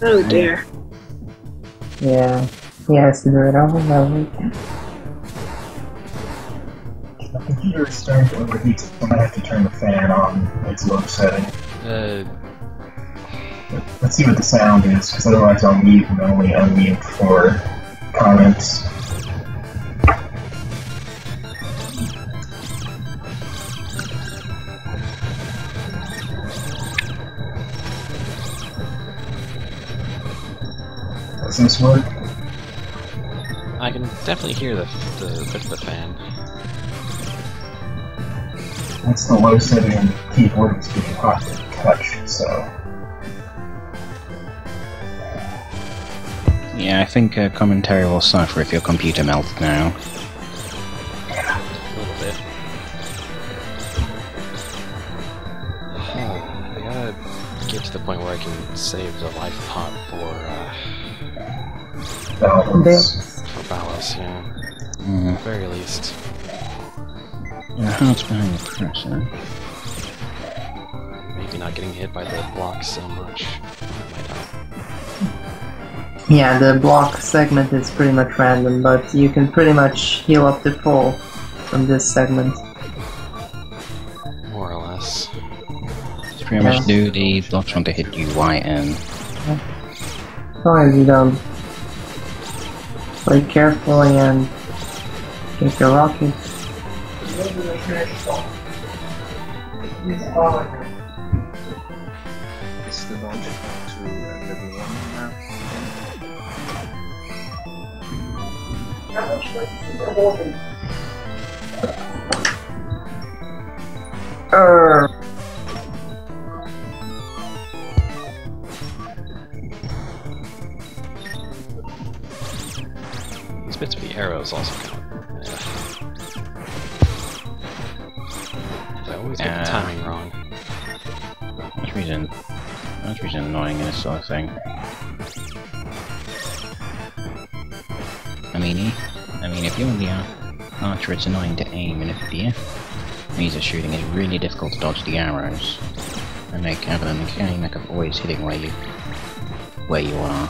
A: Oh dear.
E: Yeah, he has to do it over and over again.
F: The computer is starting to overheat, so I might have to turn the fan on. It's low setting. Let's see what the sound is, because otherwise I'll mute and only unmute for comments. Does this work?
B: I can definitely hear the bit of the fan.
F: That's the low setting on the keyboard. It's getting hot to touch, so.
G: Yeah, I think commentary will suffer if your computer melts now.
B: A little bit. I gotta get to the point where I can save the life pot for Ballas, yeah. At the very least.
G: Your heart's behind the cursor.
B: Maybe not getting hit by the blocks so much. Might help.
E: Yeah, the block segment is pretty much random, but you can pretty much heal up to full from this segment.
B: More or less.
G: Just pretty much do the blocks want to hit you YN.
E: As long as you don't play carefully and take the rocket.
C: Is the logic to level 1 now?
B: These bits of the arrows also count. I always get the timing wrong.
G: That's reason annoying in this sort of thing. I mean, if you're the archer, it's annoying to aim, and if the laser shooting is really difficult to dodge the arrows, and make a mechanic of always hitting where you are.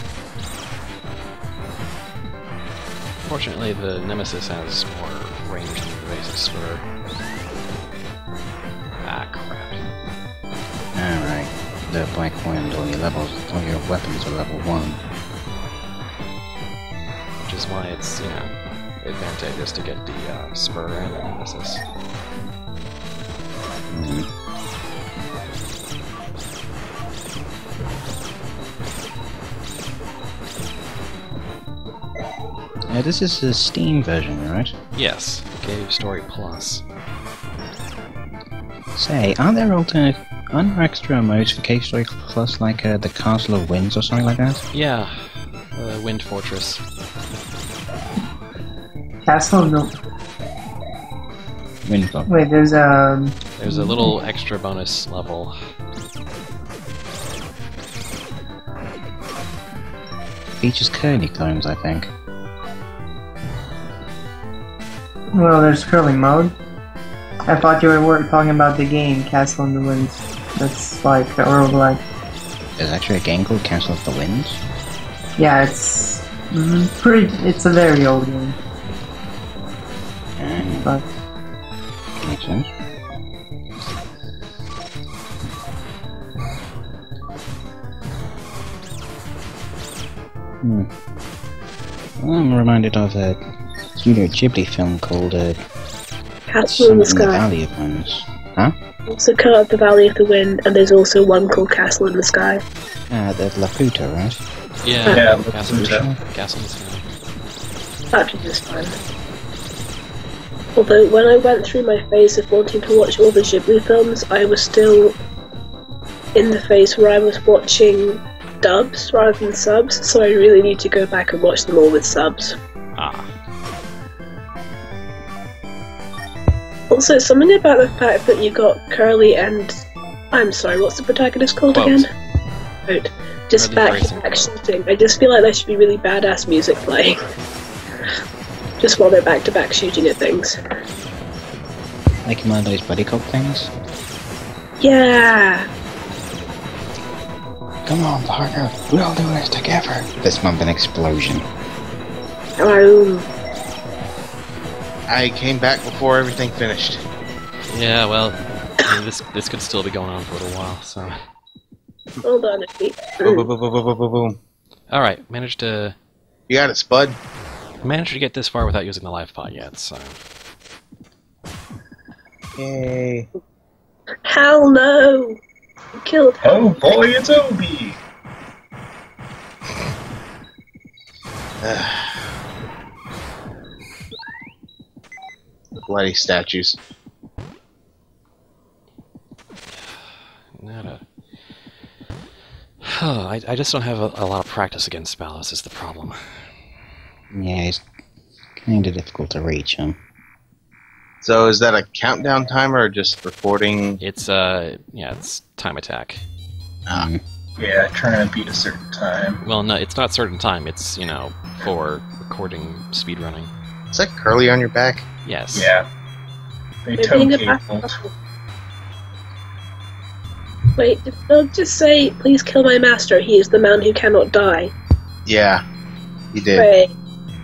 B: Fortunately, the Nemesis has more range than the basic spur. Ah, crap.
G: Alright, the Black Wind, all your weapons are level 1.
B: Which is why it's, advantageous to get the spur and the Nemesis.
G: This is the Steam version, right?
B: Yes, Cave Story Plus.
G: Say, are there extra modes for Cave Story Plus, like the Castle of Winds or something like that?
B: Yeah, Wind Fortress.
E: Castle? No.
G: Wind Fortress.
E: Wait, there's
B: a little extra bonus level.
G: Features curly clones, I think.
E: Well, there's curling mode. I thought you were talking about the game Castle in the Winds. That's like a roguelike.
G: There's actually a game called Castle of the Winds?
E: Yeah, it's it's a very old game. But
G: makes sense. Well, I'm reminded of a Studio Ghibli film called
A: Castle in the Sky.
G: Valley of Winds. Huh?
A: Also Cut of the Valley of the Wind, and there's also one called Castle in the Sky.
G: The Laputa, right?
B: Yeah,
F: Castle
B: in
F: Sky.
B: the Sky.
A: That was just fun. Although, when I went through my phase of wanting to watch all the Ghibli films, I was still in the phase where I was watching dubs rather than subs, so I really need to go back and watch them all with subs.
B: Ah.
A: Also, something about the fact that you got Curly and... I'm sorry, what's the protagonist called
B: Quote.
A: again? Quote. Just
B: Curly
A: back
B: Racing
A: to back
B: Quote.
A: shooting. I just feel like there should be really badass music playing. Just while they're back to back shooting at things.
G: Like one of those buddy cop things?
A: Yeah!
G: Come on, partner, we'll do this together. This month an explosion.
A: Hello.
C: I came back before everything finished.
B: Yeah, well, I mean, this could still be going on for a little while, so...
A: Hold on a beat.
C: Boom, boom, boom, boom, boom, boom, boom.
B: Alright, managed to
C: You got it, Spud.
B: get this far without using the life pot yet, so...
C: Yay.
A: Hell no! You killed him.
F: Oh boy, it's Obi!
C: bloody statues.
B: Not a... I just don't have a lot of practice against Spalos is the problem.
G: Yeah, it's kind of difficult to reach him.
C: So is that a countdown timer or just recording?
B: It's, yeah, it's time attack.
C: Ah.
F: Yeah, trying to beat a certain time.
B: Well, no, it's not certain time. It's, you know, for recording speedrunning.
C: Is that curly on your back?
B: Yes.
F: Yeah. They
A: Maybe
F: tow
A: in the back-
F: cabled.
A: Wait, don't just say, please kill my master, he is the man who cannot die.
C: Yeah, he did.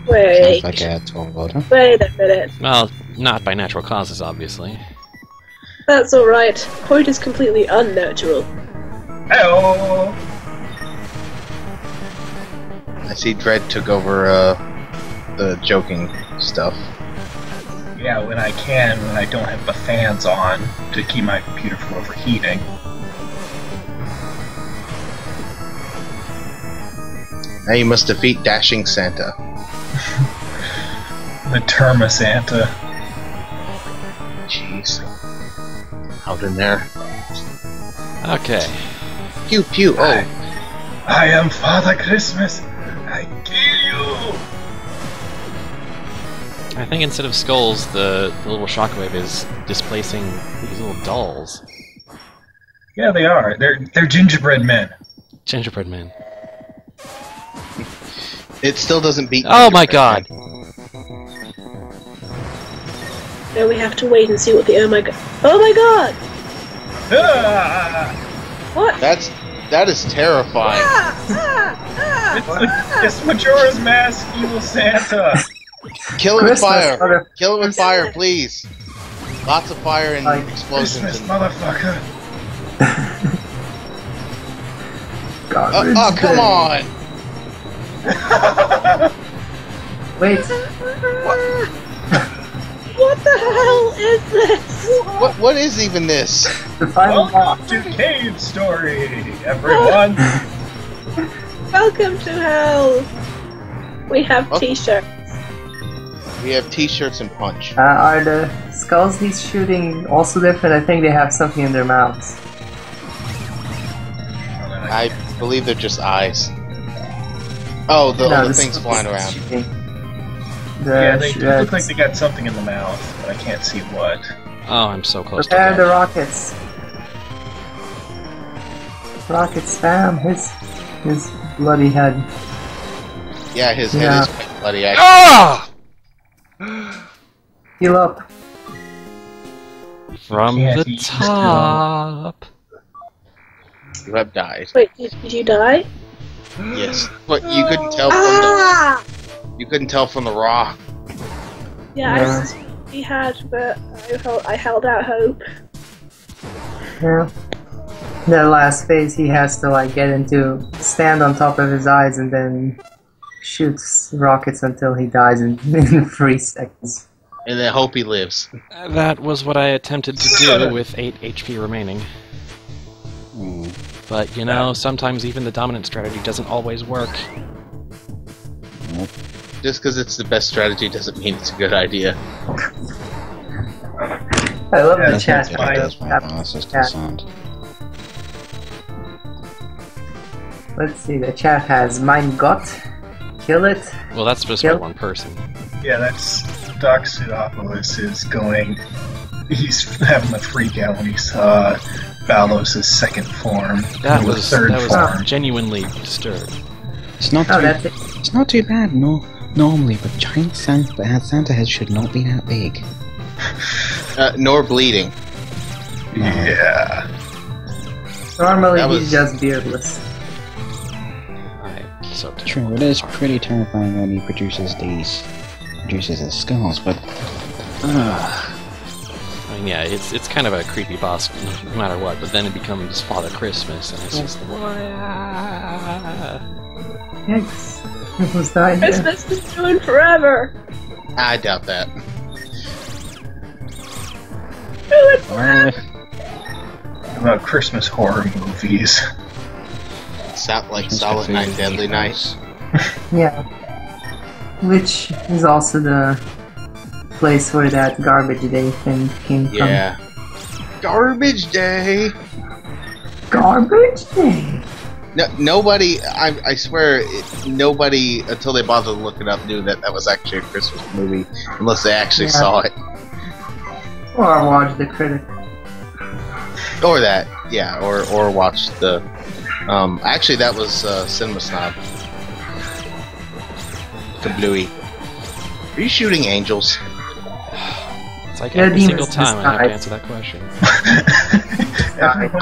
A: Wait,
G: Sounds like a tall order.
A: wait a minute.
B: Well, not by natural causes, obviously.
A: That's alright. Point is completely unnatural.
F: Hello!
C: I see Dread took over the joking stuff.
F: Yeah, when I can, when I don't have the fans on to keep my computer from overheating.
C: Now you must defeat Dashing Santa.
F: The Terma Santa.
C: Jeez. Out in there.
B: Okay.
C: Pew pew. Oh,
F: I am Father Christmas. I kill you.
B: I think instead of skulls, the little shockwave is displacing these little dolls.
F: Yeah, they are. They're gingerbread men.
B: Gingerbread man.
C: it still doesn't beat.
B: Oh my god!
A: Now we have to wait and see what the oh my god. Oh my god!
F: Ah!
A: What?
C: That is terrifying.
F: It's Majora's Mask, evil Santa.
C: Kill it with
E: Christmas,
C: fire.
E: mother-
C: Kill it with fire, please. Lots of fire and
E: Like
C: explosions.
F: Christmas,
C: And...
F: motherfucker.
E: God,
C: Oh, come on!
E: Wait,
A: What the hell is this?
C: What is even this?
E: the final boss.
F: Welcome to Cave Story, everyone.
A: Welcome to hell! We have
C: Okay.
A: t-shirts.
C: We have T-shirts and punch.
E: Are the skulls he's shooting also different? I think they have something in their mouths.
C: I believe they're just eyes. Oh, the
E: No,
C: things flying around.
F: Yeah, they do look like they got something in the mouth, but I can't see what.
B: Oh, I'm so close
E: Prepare
B: to
E: the
B: death.
E: rockets. Rocket spam his bloody head.
C: Yeah, his head
E: Yeah.
C: is quite bloody. Actually.
B: Ah!
E: Heal up.
B: From
F: Can't
B: the
F: eat this
B: top.
C: You have died.
A: Wait, did you die?
C: Yes, but you couldn't tell from
A: Ah!
C: you couldn't tell from the raw.
A: Yeah,
E: Yeah.
A: we had, but I held out hope.
E: Yeah. The last phase he has to like get into stand on top of his eyes and then shoots rockets until he dies in 3 seconds.
C: And then hope he lives.
B: That was what I attempted to do with 8 HP remaining.
G: Hmm.
B: But, you know, sometimes even the dominant strategy doesn't always work.
G: Nope.
C: Just because it's the best strategy doesn't mean it's a good idea.
E: I love
F: Yeah,
E: the chat.
F: that's fine.
G: That's my boss is concerned.
E: Let's see, the chat has Mein Gott, kill it.
B: Well, that's just by
E: Yep.
B: one person.
F: Yeah, that's Doc Pseudopolis is going. He's having a freak out when he saw Valos' second form.
B: That
F: or
B: was
F: third form.
B: genuinely disturbed.
G: It's not
E: Oh,
G: too.
E: that's it.
G: It's not too bad. No, normally, but giant Santa heads should not be that big.
C: Nor bleeding.
F: Yeah.
E: Normally
C: That
E: he's
C: was-
E: just beardless.
B: So
G: True, it is pretty terrifying when he produces his skulls, but
B: I mean, yeah, it's kind of a creepy boss no matter what, but then it becomes Father Christmas, and it's just
E: Yikes. Who's died there?
A: Christmas is doing forever!
C: I doubt that.
A: Do it forever!
F: How about Christmas horror movies?
C: Sound like Solid Night, Deadly Night.
E: Yeah. Which is also the place where that garbage day thing came from.
C: Yeah. Garbage day.
E: Garbage day.
C: No, nobody. I swear, nobody until they bothered to look it up knew that that was actually a Christmas movie, unless they actually saw it.
E: Or watch the critic.
C: Or that, yeah, or watch the. Actually, that was Cinema Snob. Kablooey. Are you shooting angels?
B: It's like
E: Yeah,
B: every single
E: demons
B: time I have to
E: disguise.
B: answer that question.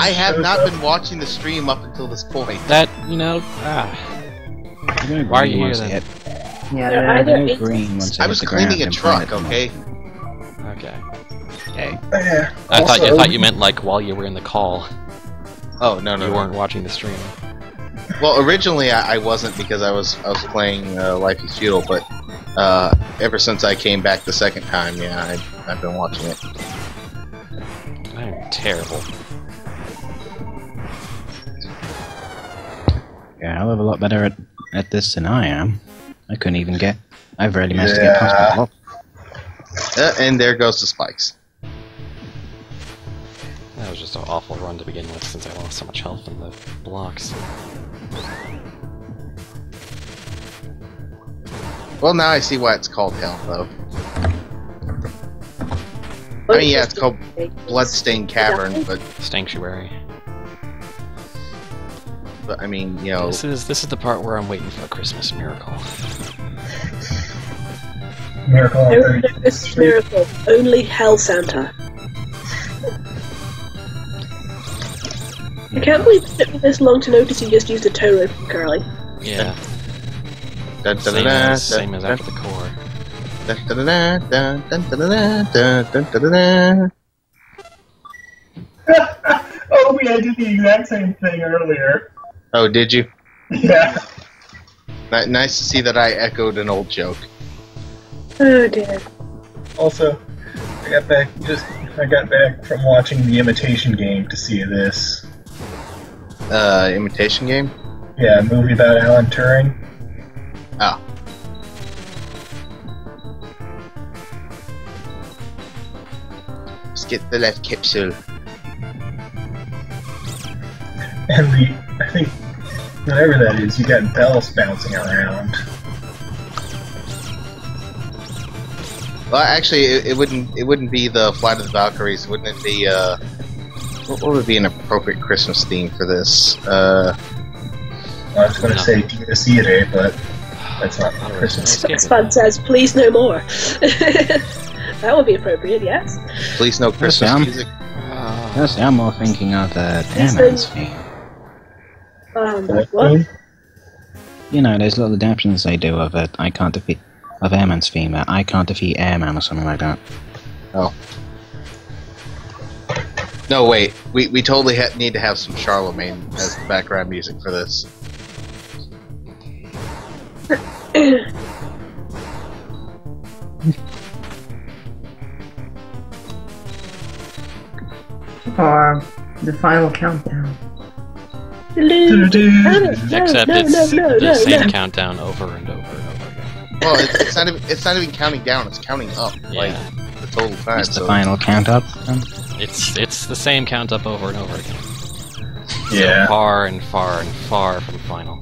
C: I have not been watching the stream up until this point.
B: That, you know, why are you here then?
E: Yeah,
A: They're
E: they're-
A: either
G: No green once
C: I was
G: hit the
C: cleaning a
G: ground and
C: truck,
G: planted them.
C: okay?
B: Okay.
G: Okay.
F: Yeah.
B: I
F: Also,
B: thought you meant like while you were in the call.
C: Oh no, no,
B: You
C: no.
B: weren't watching the stream.
C: Well, originally I wasn't because I was playing Life is Feudal, but ever since I came back the second time, yeah, I've been watching it.
B: I'm terrible.
G: Yeah, hell of a lot better at this than I am. I couldn't even get. I barely managed to get past the block.
C: And there goes the spikes.
B: That was just an awful run to begin with since I lost so much health in the blocks.
C: Well, now I see why it's called hell, though. I mean, yeah, it's called Bloodstained Cavern, but
B: Sanctuary.
C: I mean, you know,
B: This is the part where I'm waiting for a Christmas miracle.
F: Miracle on
A: No,
F: 30th
A: no, this is
F: Street.
A: miracle. Only Hell Santa. I can't believe it took me this long to notice you just used a tow rope from Carly.
B: Yeah,
C: dun, dun,
B: same
C: dun,
B: as,
C: dun,
B: same as
C: dun,
B: after the core.
C: dun, dun, dun, dun, dun, dun, dun, dun, dun, dun, dun.
F: Oh, I did the exact same thing earlier.
C: Oh, did you?
F: Yeah.
C: Nice to see that I echoed an old joke.
A: Oh dear.
F: Also, I got back from watching the Imitation Game to see this.
C: Imitation Game?
F: Yeah, a movie about Alan Turing.
C: Oh. Let's get the left capsule.
F: And I think, whatever that is, you got bells bouncing around.
C: Well, actually, it wouldn't be the Flight of the Valkyries. Wouldn't it be what would be an appropriate Christmas theme for this?
F: I was going to say Dies Irae, but that's not Christmas.
A: Spud says, please no more. That would be appropriate, yes.
C: Please no Christmas
G: Sam.
C: music.
G: Honestly, I'm more thinking of the
A: Yes,
G: Airman's theme.
A: What?
G: You know, those little adaptations they do of it. I can't defeat of Airman's theme. I can't defeat Airman or something like that.
C: Oh. No, wait. We totally need to have some Charlemagne as the background music for this.
E: Or the final countdown.
B: Except it's the same
A: no.
B: countdown over and over and over again.
C: Well, it's not even counting down. It's counting up, like
B: Yeah.
C: the total time.
G: It's the
C: so
G: final count up.
B: It's the same count up over and over again.
F: Yeah.
B: Far and far and far from final.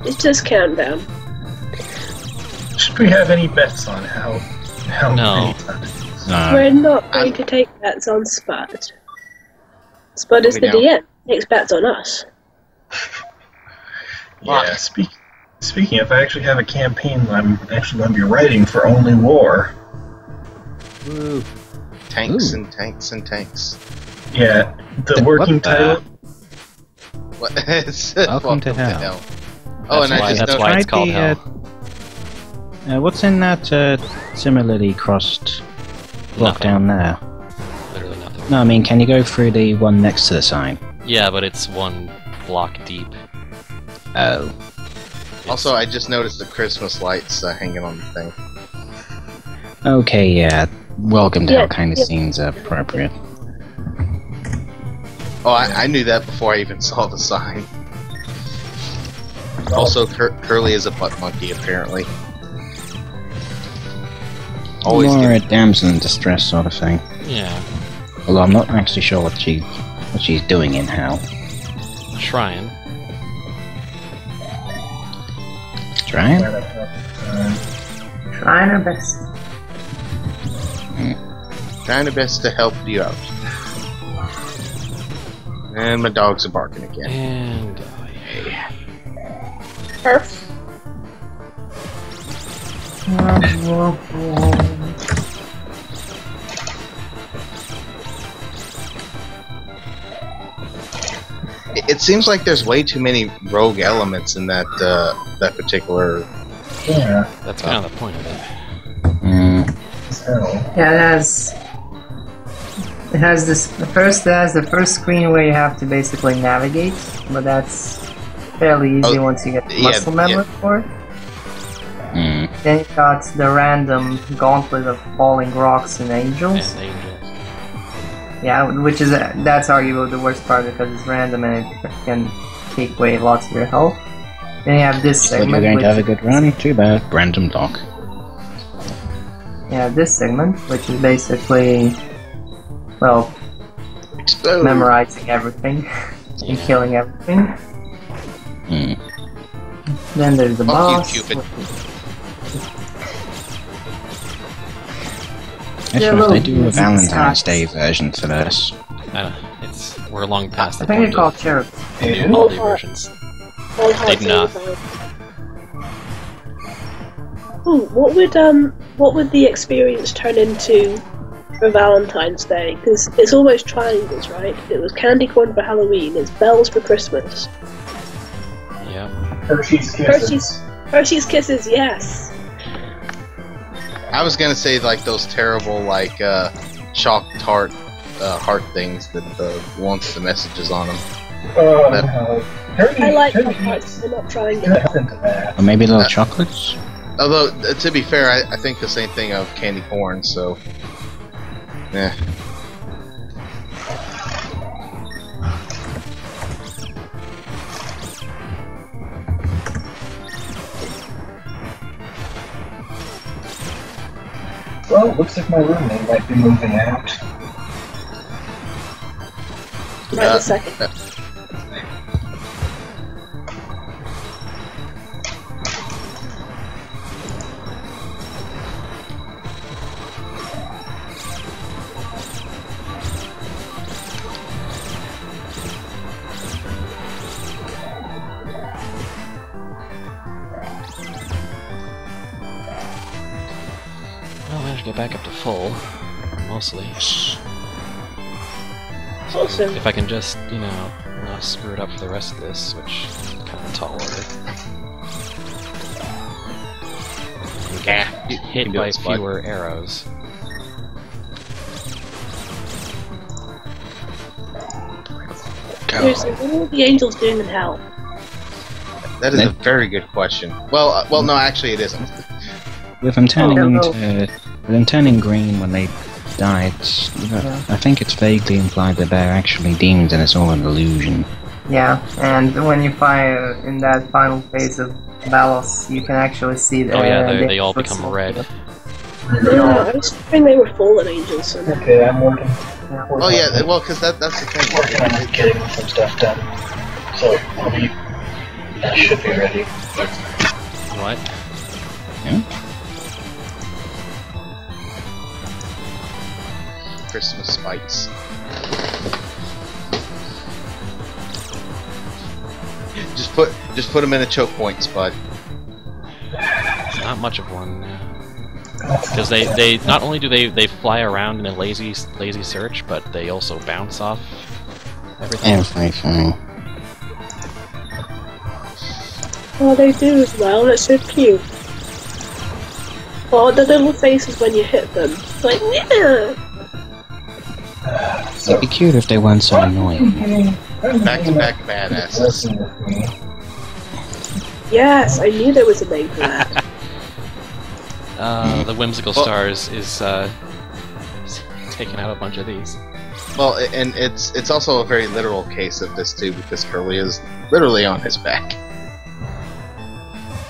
A: It's just countdown.
F: Should we have any bets on how
B: No.
F: many times?
A: We're not going to take bets on Spud. Spud is
C: We
A: the
C: know.
A: DM. Takes bets on us.
F: Yeah, speaking, if I actually have a campaign I'm actually going to be writing for Only War.
C: Woo. Tanks
G: Ooh.
C: and tanks and tanks.
F: Yeah, the working
G: What the-
F: title.
C: What?
G: Welcome to hell.
C: Oh, and I
B: why-
C: just
B: that's
C: noticed.
B: why it's
G: Tried
B: called
G: the,
B: hell.
G: What's in that similarly crossed block
B: Nothing.
G: down there?
B: Literally nothing.
G: No, I mean, can you go through the one next to the sign?
B: Yeah, but it's one block deep.
G: Oh.
C: Also, I just noticed the Christmas lights hanging on the thing.
G: Okay, yeah. Welcome to
A: Yeah,
G: hell kind of
A: yeah.
G: seems appropriate.
C: Oh, I knew that before I even saw the sign. Also, Curly is a butt monkey, apparently. Always
G: more a
C: good.
G: damsel in distress sort of thing.
B: Yeah,
G: Although I'm not actually sure what she's doing in hell.
B: trying.
G: Trying?
E: Trying our best.
C: Trying the best to help you out. And my dogs are barking again.
B: And
A: Perf.
C: It seems like there's way too many rogue elements in that that particular.
F: Yeah.
B: that's kind of the point of it.
F: So,
E: Yeah, it has this it has the first screen where you have to basically navigate, but that's fairly easy once you get the muscle memory for it. Then you got the random gauntlet of falling rocks and angels.
B: And angels.
E: Yeah, which is that's arguably the worst part because it's random and it can take away lots of your health. Then you have this
G: But you're
E: segment.
G: going
E: Which,
G: to have a good run? Too bad. Random lock.
E: yeah, this segment, which is basically, well,
C: Explode.
E: memorizing everything and killing everything. Then there's the
C: Fuck
E: boss.
C: you, Cupid.
G: I
E: Yeah,
G: suppose
E: well,
G: they do a
E: it's
G: Valentine's
E: snacks.
G: Day version for this.
B: I don't know. We're long past
E: I
B: the
E: think
B: point
E: it's called
B: of
E: Cherub.
B: new
A: Oh,
B: holiday
A: heart.
B: versions.
A: All hearts
B: not.
A: all the time. Ooh, what would the experience turn into for Valentine's Day? Because it's almost triangles, right? It was candy corn for Halloween. It's bells for Christmas.
B: Yeah.
F: Hershey's Kisses.
A: Hershey's Kisses, yes.
C: I was gonna say like those terrible like chalk tart heart things that wants the messages on them.
F: Oh,
C: That-
F: no. Hershey,
A: I like
F: Hershey,
A: hearts, they're not
F: get
A: triangles.
F: into that.
G: Or maybe little chocolates?
C: Although to be fair, I think the same thing of candy corn. So, yeah.
F: Well, looks like my roommate might be moving out.
A: Right a second.
B: Well, I managed to get back up to full, mostly.
A: Awesome.
B: If I can just, not screw it up for the rest of this, which is kind of a tall order.
C: Yeah,
B: Hit by fewer arrows.
A: Seriously, what are the angels doing in hell?
C: That is a very good question. Well, no, actually, it isn't.
G: With them turning
E: Oh,
G: with them turning green when they died, I think it's vaguely implied that they're actually demons and it's all an illusion.
E: Yeah, and when you fire in that final phase of Valos, you can actually see the.
B: Oh yeah, they all become red.
A: Yeah, I was thinking they were fallen angels. So
F: Okay, I'm working.
C: Oh yeah, well, because that's the
F: Working on
C: thing.
F: getting some stuff done. So I should be ready.
B: What?
C: Christmas spice. Just put them in a choke point, Spud.
B: It's not much of one. Because they not only do they fly around in a lazy search, but they also bounce off everything.
G: Everything.
A: oh, they do as well. That's so cute. Oh, the little faces when you hit them. Like, yeah.
G: It'd be cute if they weren't so annoying.
C: Back-to-back badasses.
F: Listen with me.
A: Yes, I knew there was a name for that.
B: The Whimsical
C: Well-
B: Stars is taking out a bunch of these.
C: Well, and it's also a very literal case of this too, because Curly is literally on his back.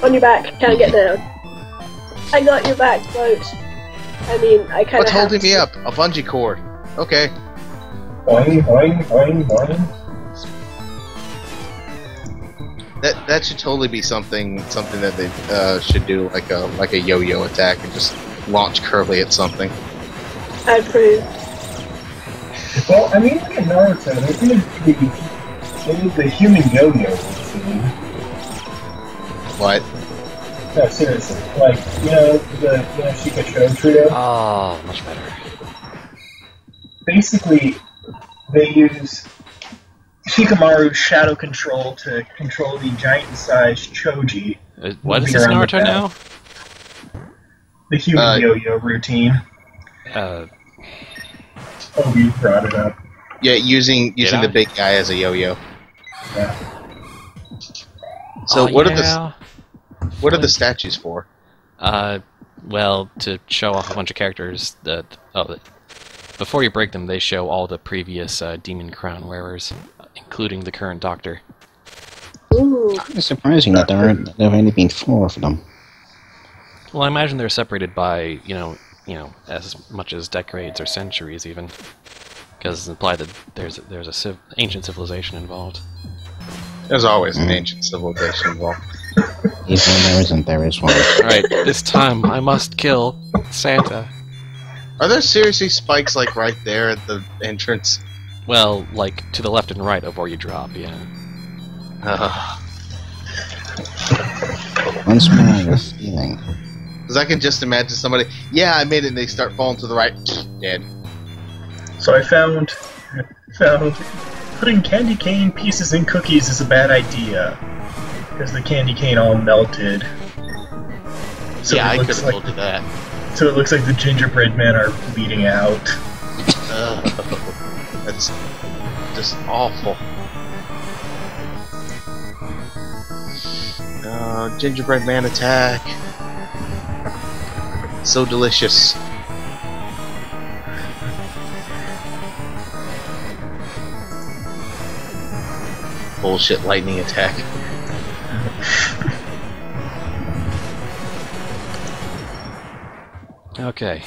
A: On your back, can't get down. I got your back, boat. I mean, I kind of.
C: What's holding me up? A bungee cord. Okay.
F: Boing, boing, boing, boing.
C: That should totally be something that they should do, like a yo-yo attack and just launch Curly at something.
A: I approve.
F: Well, I mean, look at Naruto. They did the human yo-yo scene.
C: What?
F: No, seriously. Like, the Shikachou trio?
B: Oh, much better.
F: Basically, they use Shikamaru's shadow control to control the giant-sized Choji.
B: What is this Naruto now?
F: The human yo-yo routine. Oh, you brought it up.
C: Yeah, using the big guy as a yo-yo.
F: Yeah.
C: So what are the statues for?
B: Well, to show off a bunch of characters that before you break them, they show all the previous Demon Crown wearers, including the current Doctor.
A: Ooh.
G: It's surprising that there have only been 4 of them.
B: Well, I imagine they're separated by, as much as decades or centuries, even, because it's implied that there's a ancient civilization involved.
C: There's always an ancient civilization involved.
G: Even when there isn't, there is one.
B: Alright, this time I must kill Santa.
C: Are there seriously spikes like right there at the entrance?
B: Well, like to the left and right of where you drop, yeah.
G: Once more, I have a feeling.
C: Because I can just imagine somebody, yeah, I made it, and they start falling to the right, dead.
F: So I found putting candy cane pieces in cookies is a bad idea. Because the candy cane all melted. So
C: yeah, I could have
F: like,
C: told you that.
F: So it looks like the gingerbread men are bleeding out.
C: That's just awful. Gingerbread man attack. So delicious. Bullshit lightning attack.
B: Okay.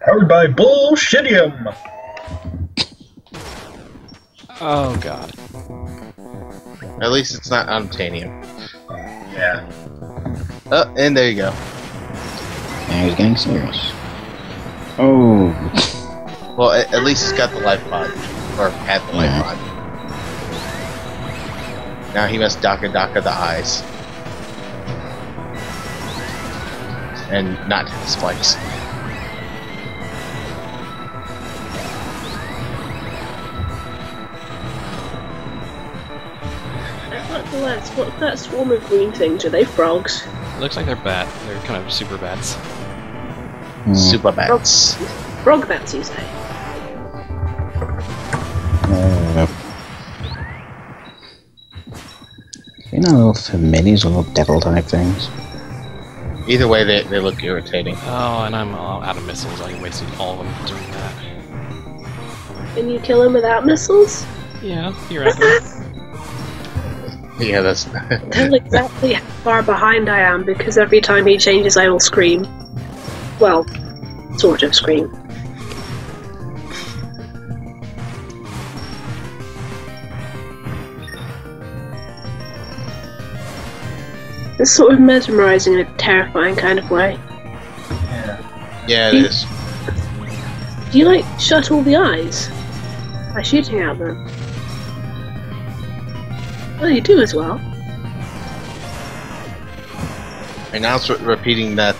F: Powered by Bullshitium!
B: Oh god.
C: At least it's not unobtainium.
F: Yeah.
C: Oh, and there you go.
G: Now he's getting serious. Oh.
C: Well, at least it's got the life pod. Or had the life pod. Now he must Daka the eyes. And not hit the spikes.
A: What's that swarm of green things? Are they frogs?
B: Looks like they're they're kind of super bats.
C: Super bats.
A: Frog bats, you say?
G: Little familiars or little devil type things.
C: Either way, they look irritating.
B: Oh, and I'm out of missiles. I wasted all of them doing that.
A: Can you kill him without missiles?
B: Yeah, theoretically.
C: Yeah, that's...
A: Tell exactly how far behind I am, because every time he changes I will scream. Well, sort of scream. It's sort of mesmerizing in a terrifying kind of way.
C: Yeah, it is.
A: Do you, like, shut all the eyes by shooting at them? Well, you do as well.
C: And now it's repeating that,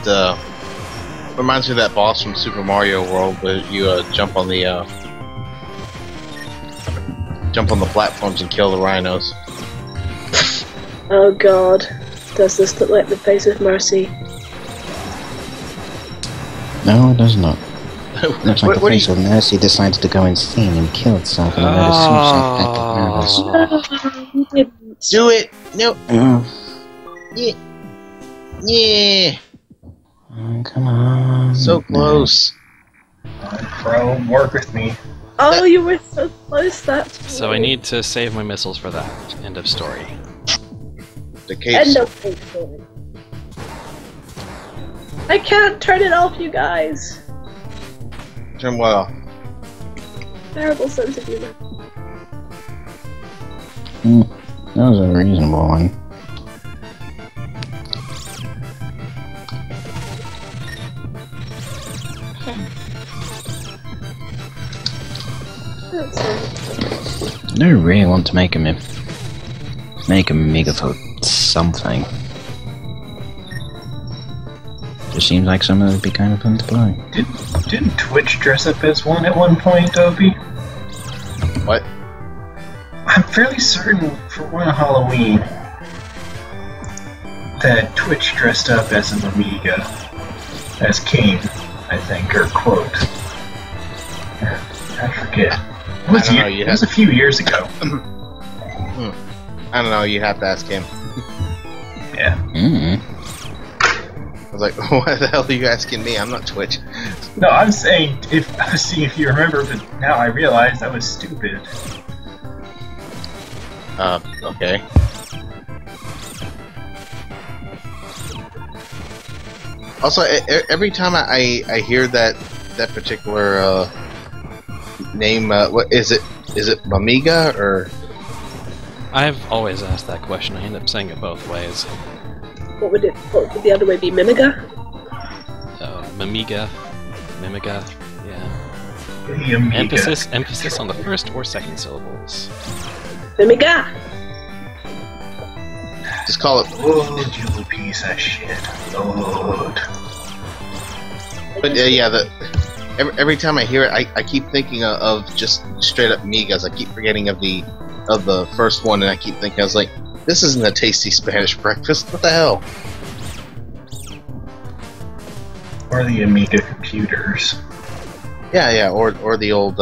C: reminds me of that boss from Super Mario World where you, jump on the platforms and kill the rhinos.
A: Oh god. Does this look like the face of mercy?
G: No, it does not. It looks like the face of Mercy decides to go insane and kill itself in a rather suicide act of madness.
C: Do it! No!
G: Yeah.
C: Yeah!
G: Oh, come on.
C: So close.
F: Pro, work with me.
A: Oh, you were so close, that's
B: So I need to save my missiles for that. End of story.
C: The case.
A: End of story. I can't turn it off, you guys.
C: Turn what off?
A: Terrible sense of humor.
G: That was a reasonable one. I don't really want to make a mega for something. Just seems like something that would be kind of fun to play.
F: Didn't Twitch dress up as one at one point, Opie?
C: What?
F: I'm fairly certain for one Halloween that Twitch dressed up as an Amiga, as King, I think, or quote. I forget. It was a few years ago.
C: I don't know, you have to ask him.
F: Yeah.
C: I was like, what the hell are you asking me? I'm not Twitch.
F: No, I'm saying, I was seeing if you remember, but now I realize that was stupid.
C: Okay. Also, every time I hear that particular name, what is it? Is it Amiga or?
B: I've always asked that question. I end up saying it both ways.
A: What would the other way be? Mimiga?
B: Mimiga, yeah.
F: The Amiga.
B: Emphasis on the first or second syllables.
A: Mimiga!
C: Just call it.
F: Lord, you piece of shit. Lord.
C: But yeah, every time I hear it, I keep thinking of just straight up Migas. I keep forgetting of the first one, and I keep thinking, I was like, this isn't a tasty Spanish breakfast. What the hell?
F: Or the Amiga computers.
C: Yeah, or the old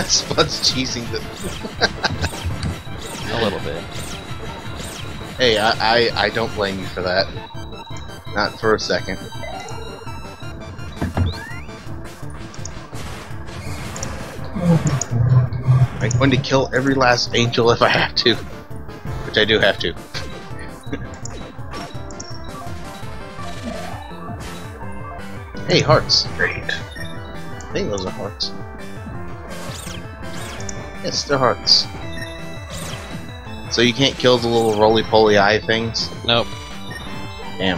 C: Spuds cheesing the.
B: A little bit.
C: Hey, I don't blame you for that. Not for a second. I'm going to kill every last angel if I have to. Which I do have to. Hey, hearts.
F: Great.
C: I think those are hearts. Yes, they're hearts. So you can't kill the little roly-poly eye things?
B: Nope.
C: Damn.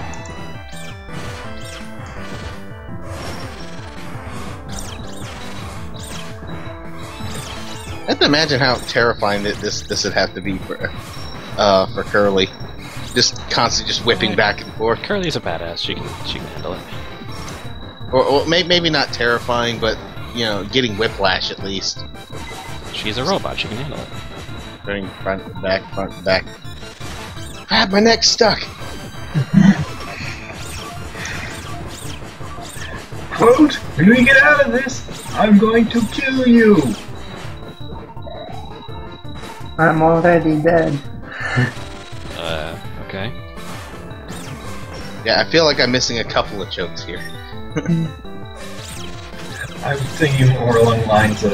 C: I have to imagine how terrifying this would have to be for Curly. Just constantly just whipping back and forth.
B: Curly's a badass. She can handle it.
C: Or maybe not terrifying, but you know, getting whiplash at least.
B: She's a robot. She can handle it.
C: Turning front and back, front and back. Ah, my neck's stuck.
F: Quote, when we get out of this, I'm going to kill you!
E: I'm already dead.
B: Okay.
C: Yeah, I feel like I'm missing a couple of jokes here.
F: I'm thinking more along the lines of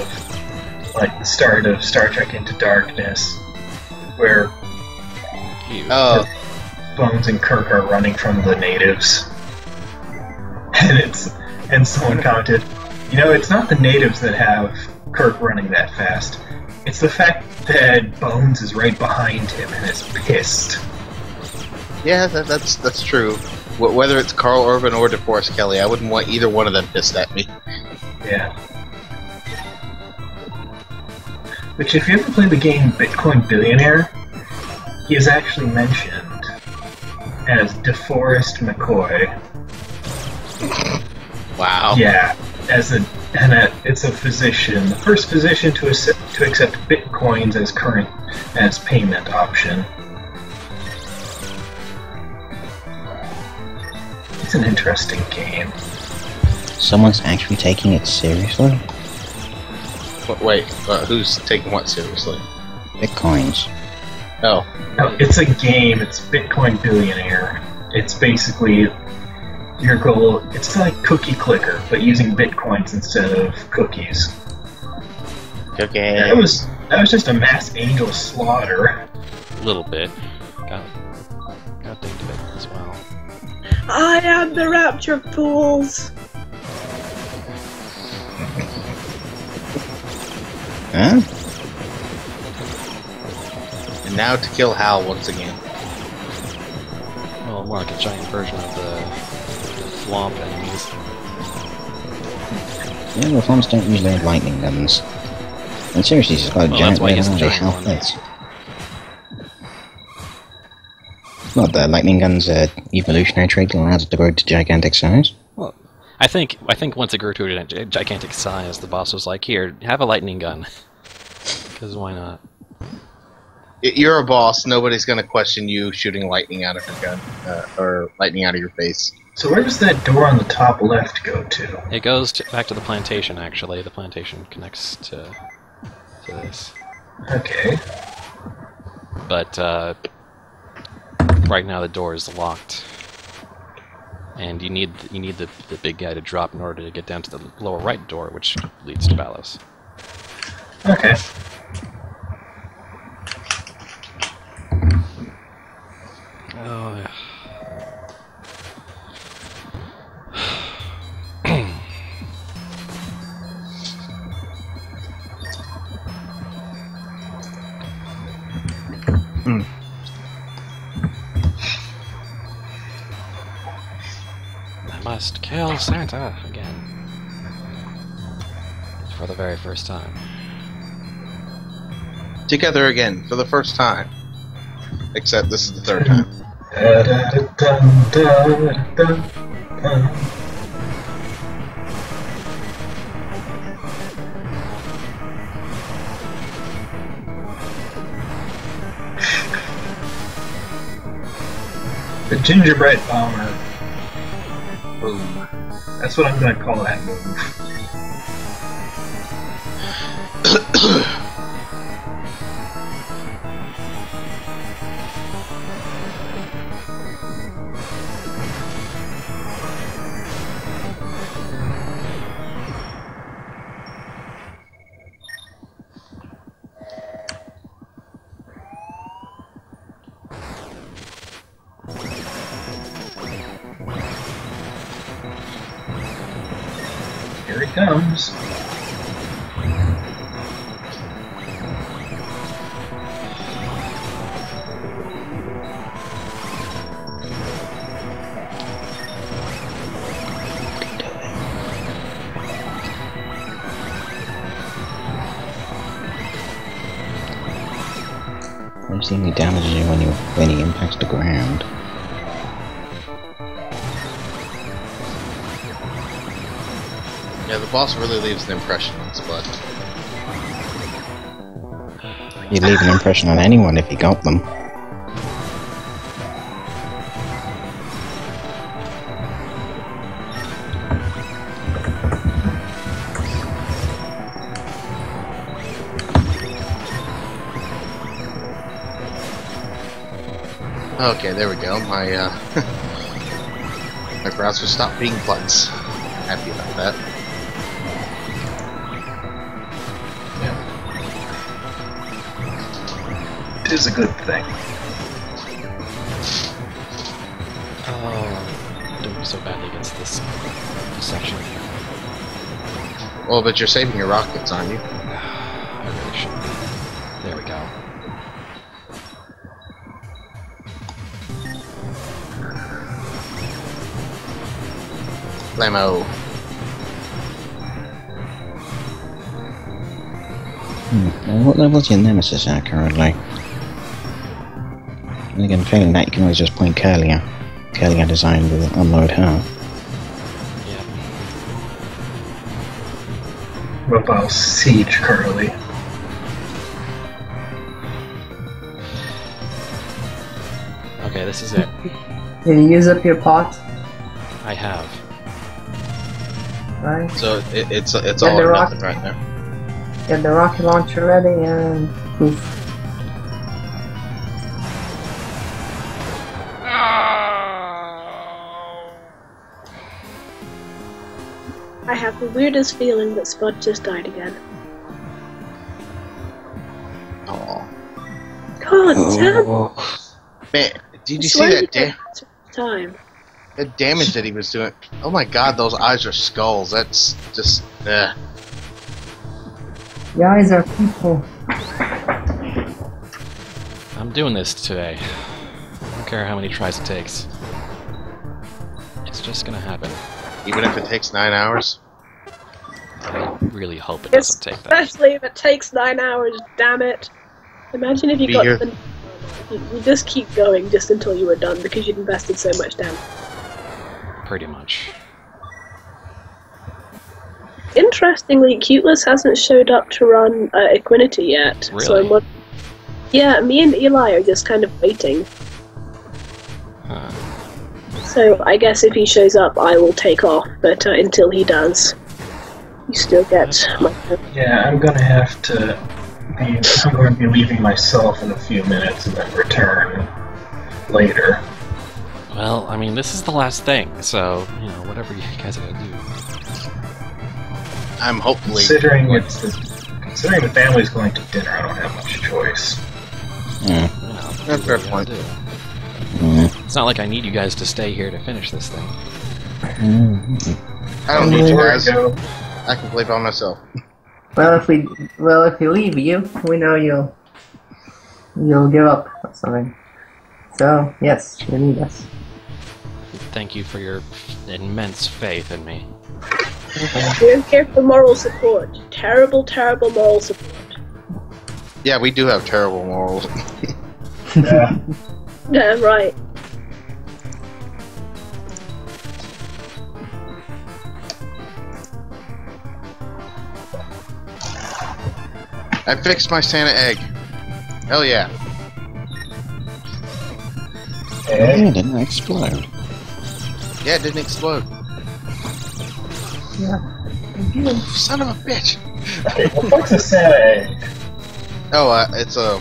F: like the start of Star Trek Into Darkness, where Bones and Kirk are running from the natives, and someone commented, you know, it's not the natives that have Kirk running that fast. It's the fact that Bones is right behind him and is pissed.
C: Yeah, that's true. Whether it's Carl Urban or DeForest Kelly, I wouldn't want either one of them pissed at me.
F: Yeah. Which, if you ever played the game Bitcoin Billionaire, he is actually mentioned as DeForest McCoy.
C: Wow.
F: Yeah, it's a physician, the first physician to accept bitcoins as payment option. It's an interesting game.
G: Someone's actually taking it seriously?
C: Wait, who's taking what seriously?
G: Bitcoins.
C: Oh.
F: No, it's a game. It's Bitcoin Billionaire. It's basically your goal. It's like Cookie Clicker, but using bitcoins instead of cookies.
C: Okay.
F: That was just a mass angel slaughter.
B: A little bit. Got think of it as well.
A: I am the rapture pools.
G: Huh?
C: And now to kill Hal once again.
B: Well, more like a giant version of the Thwomp enemies.
G: Yeah, the Thwomps don't usually have lightning guns. And seriously, he's got a
B: Well,
G: giant
B: that's why he
G: red
B: has the
G: eye.
B: giant
G: How
B: one.
G: this? What, the lightning gun's evolutionary trait allows it to grow to gigantic size?
B: Well, I think once it grew to a gigantic size, the boss was like, "Here, have a lightning gun." Because why not?
C: You're a boss. Nobody's going to question you shooting lightning out of your gun or lightning out of your face.
F: So where does that door on the top left go to?
B: It goes back to the plantation. Actually, the plantation connects to this.
F: Okay.
B: But right now the door is locked, and you need the big guy to drop in order to get down to the lower right door, which leads to Balos.
F: Okay.
B: Oh, yeah. I must kill Santa again. For the very first time.
C: Together again for the first time. Except this is the third time.
F: The gingerbread bomber.
C: Boom.
F: That's what I'm gonna call that move. Here he comes.
G: I've seen he damages you when he impacts the ground.
C: Yeah, the boss really leaves an impression on Spud.
G: He'd leave an impression on anyone if he got them.
C: Okay, there we go. My my browser stopped being plugs. Happy about that.
F: It is a good thing.
B: Oh, I'm doing so badly against this section.
C: Well, but you're saving your rockets, aren't you?
B: I really should be. There we go.
C: Lamo.
G: Now, what level's your nemesis at currently? And again, failing that, you can always just point Curlia. Curlia designed to unload her.
B: Yeah.
F: What about Siege Curly?
B: Okay, this is it.
E: Did you use up your pot?
B: I have.
E: Right?
C: So it's
E: And
C: all
E: the
C: or
E: rock-
C: nothing right now.
E: Get the rocket launcher ready and poof.
A: I have the weirdest feeling that Spud just died again.
C: Oh
A: God damn!
C: man, did you
A: I
C: see
A: swear
C: that
A: he
C: damn?
A: died time.
C: The damage that he was doing. Oh my god, those eyes are skulls. That's just.
E: The eyes are people.
B: I'm doing this today. I don't care how many tries it takes. It's just gonna happen.
C: Even if it takes 9 hours?
B: I really hope it doesn't take that.
A: Especially if it takes 9 hours, damn it. Imagine if you got the... You just keep going just until you were done because you'd invested so much damage.
B: Pretty much.
A: Interestingly, Cuteless hasn't showed up to run Equinity yet.
B: Really?
A: So yeah, me and Eli are just kind of waiting.
B: Huh.
A: So I guess if he shows up, I will take off, but until he does, you still get my...
F: Yeah, I'm gonna have to be... I'm going to be leaving myself in a few minutes and then return later.
B: Well, I mean, this is the last thing, so, you know, whatever you guys are gonna do.
C: I'm hopefully...
F: Considering the family's going to dinner, I don't have much choice.
B: Well,
C: That's a fair point.
B: It's not like I need you guys to stay here to finish this thing.
C: I don't need you guys. I can play by myself.
E: Well, if we leave you, we know you'll give up or something. So yes, you need us.
B: Thank you for your immense faith in me.
A: We're here for moral support. Terrible, terrible moral support.
C: Yeah, we do have terrible morals.
F: Yeah.
A: Yeah, right.
C: I fixed my Santa egg. Hell yeah.
G: It didn't explode.
C: Yeah, it didn't explode.
E: Yeah.
C: Son of a bitch.
F: Okay, what the fuck's a Santa egg?
C: Oh, it's a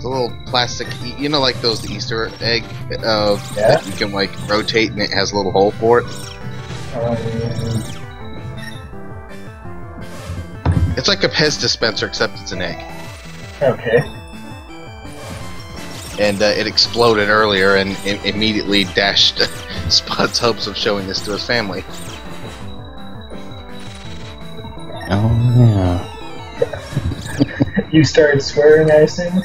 C: little plastic, you know, like those Easter egg that you can like rotate and it has a little hole for it. It's like a Pez dispenser except it's an egg.
F: Okay.
C: And it exploded earlier and immediately dashed Spud's hopes of showing this to his family.
G: Oh no.
F: You started swearing, I assume?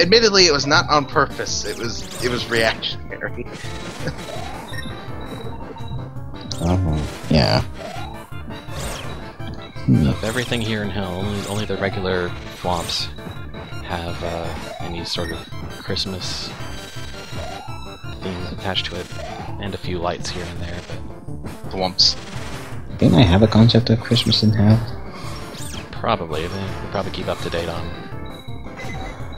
C: Admittedly, it was not on purpose. It was reactionary.
G: Oh, yeah.
B: Of everything here in Hell, only the regular Thwomps have any sort of Christmas theme attached to it, and a few lights here and there, but...
C: Thwomps.
G: Didn't I have a concept of Christmas in Hell?
B: Probably. They probably keep up to date on...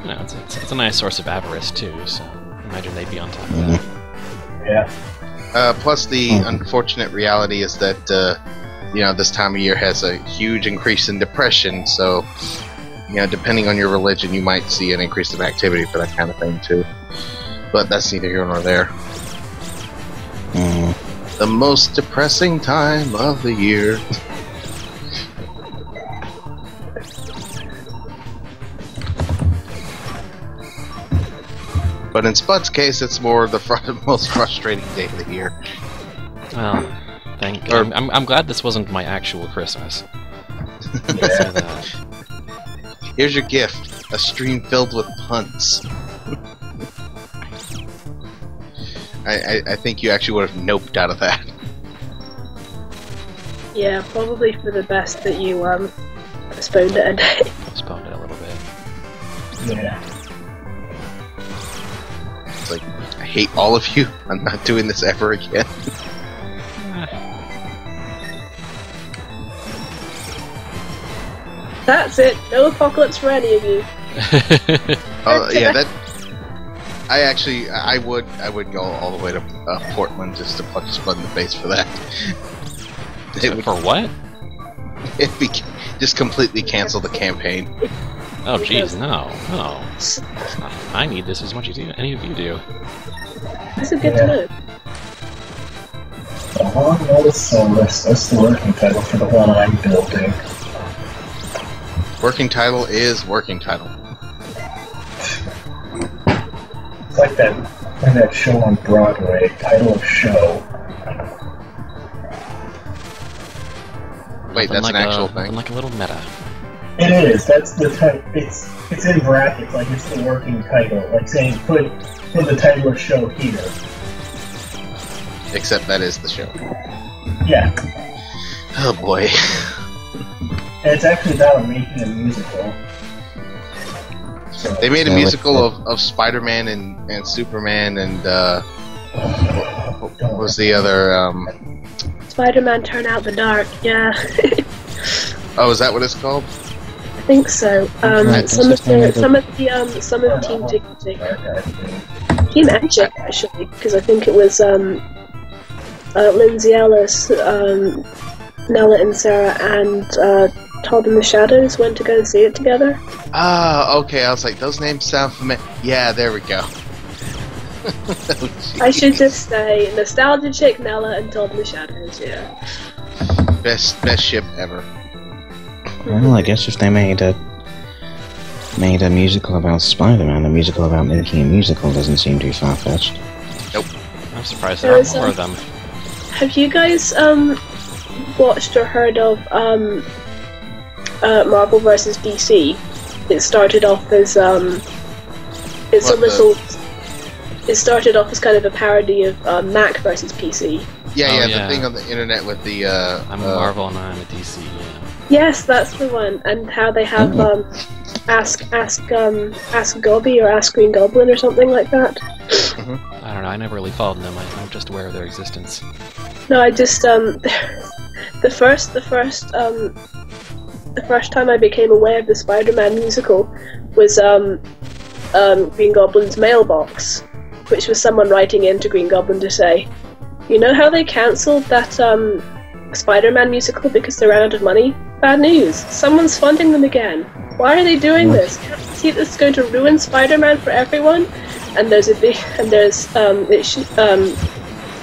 B: You know, it's a nice source of avarice, too, so imagine they'd be on top of that.
F: Yeah.
C: Plus, the unfortunate reality is that, you know, this time of year has a huge increase in depression, so, you know, depending on your religion, you might see an increase of activity for that kind of thing, too. But that's neither here nor there. The most depressing time of the year. But in Spud's case, it's more the most frustrating day of the year.
B: Well, I'm glad this wasn't my actual Christmas.
F: Yeah.
C: Here's your gift: a stream filled with puns. I think you actually would have noped out of that.
A: Yeah, probably for the best that you postponed it a day.
B: Postponed it a little bit.
F: Yeah.
C: It's like, I hate all of you. I'm not doing this ever again.
A: That's it. No apocalypse for any of you.
C: Yeah, that. I would go all the way to Portland just to punch Spud in the face for that.
B: For what?
C: It'd be just completely cancel the campaign.
B: Oh, jeez, no. I need this as much as any of you do.
A: This is good to know.
F: That's the working title for the one I'm building.
C: Working title is working title.
F: It's like that And that show on Broadway, title of show.
C: Wait, that's an actual thing?
B: Like a little meta.
F: It is. That's the type. It's in brackets, like it's the working title. Like saying put the title of show here.
C: Except that is the show.
F: Yeah.
C: Oh boy.
F: And it's actually about making a musical. So,
C: They made a musical of Spider-Man and Superman and what was the other
A: Spider-Man Turn Out the Dark, yeah.
C: Oh, is that what it's called?
A: I think so. Some of Team Magic actually, because I think it was Lindsay Ellis, Nella and Sarah, and Todd in the Shadows went to go see it together.
C: Ah, okay. I was like, those names sound familiar. Yeah, there we go.
A: I should just say Nostalgia Chick, Nella, and Todd in the Shadows. Yeah.
C: Best ship ever.
G: Well, I guess if they made a musical about Spider-Man, a musical about making a musical doesn't seem too far-fetched.
C: Nope.
B: I'm surprised there aren't more of them.
A: Have you guys watched or heard of Marvel vs. DC? It started off as It started off as kind of a parody of Mac vs. PC.
C: Yeah,
B: yeah.
C: the thing on the internet with the
B: I'm a Marvel and I'm a DC. Yeah.
A: Yes, that's the one. And how they have Ask Gobby or Ask Green Goblin or something like that.
B: I don't know. I never really followed them. I'm just aware of their existence.
A: No, I just the first time I became aware of the Spider-Man musical was Green Goblin's mailbox, which was someone writing in to Green Goblin to say, you know how they cancelled that Spider-Man musical because they ran out of money? Bad news. Someone's funding them again. Why are they doing this? Can't you see this is going to ruin Spider-Man for everyone? And there's it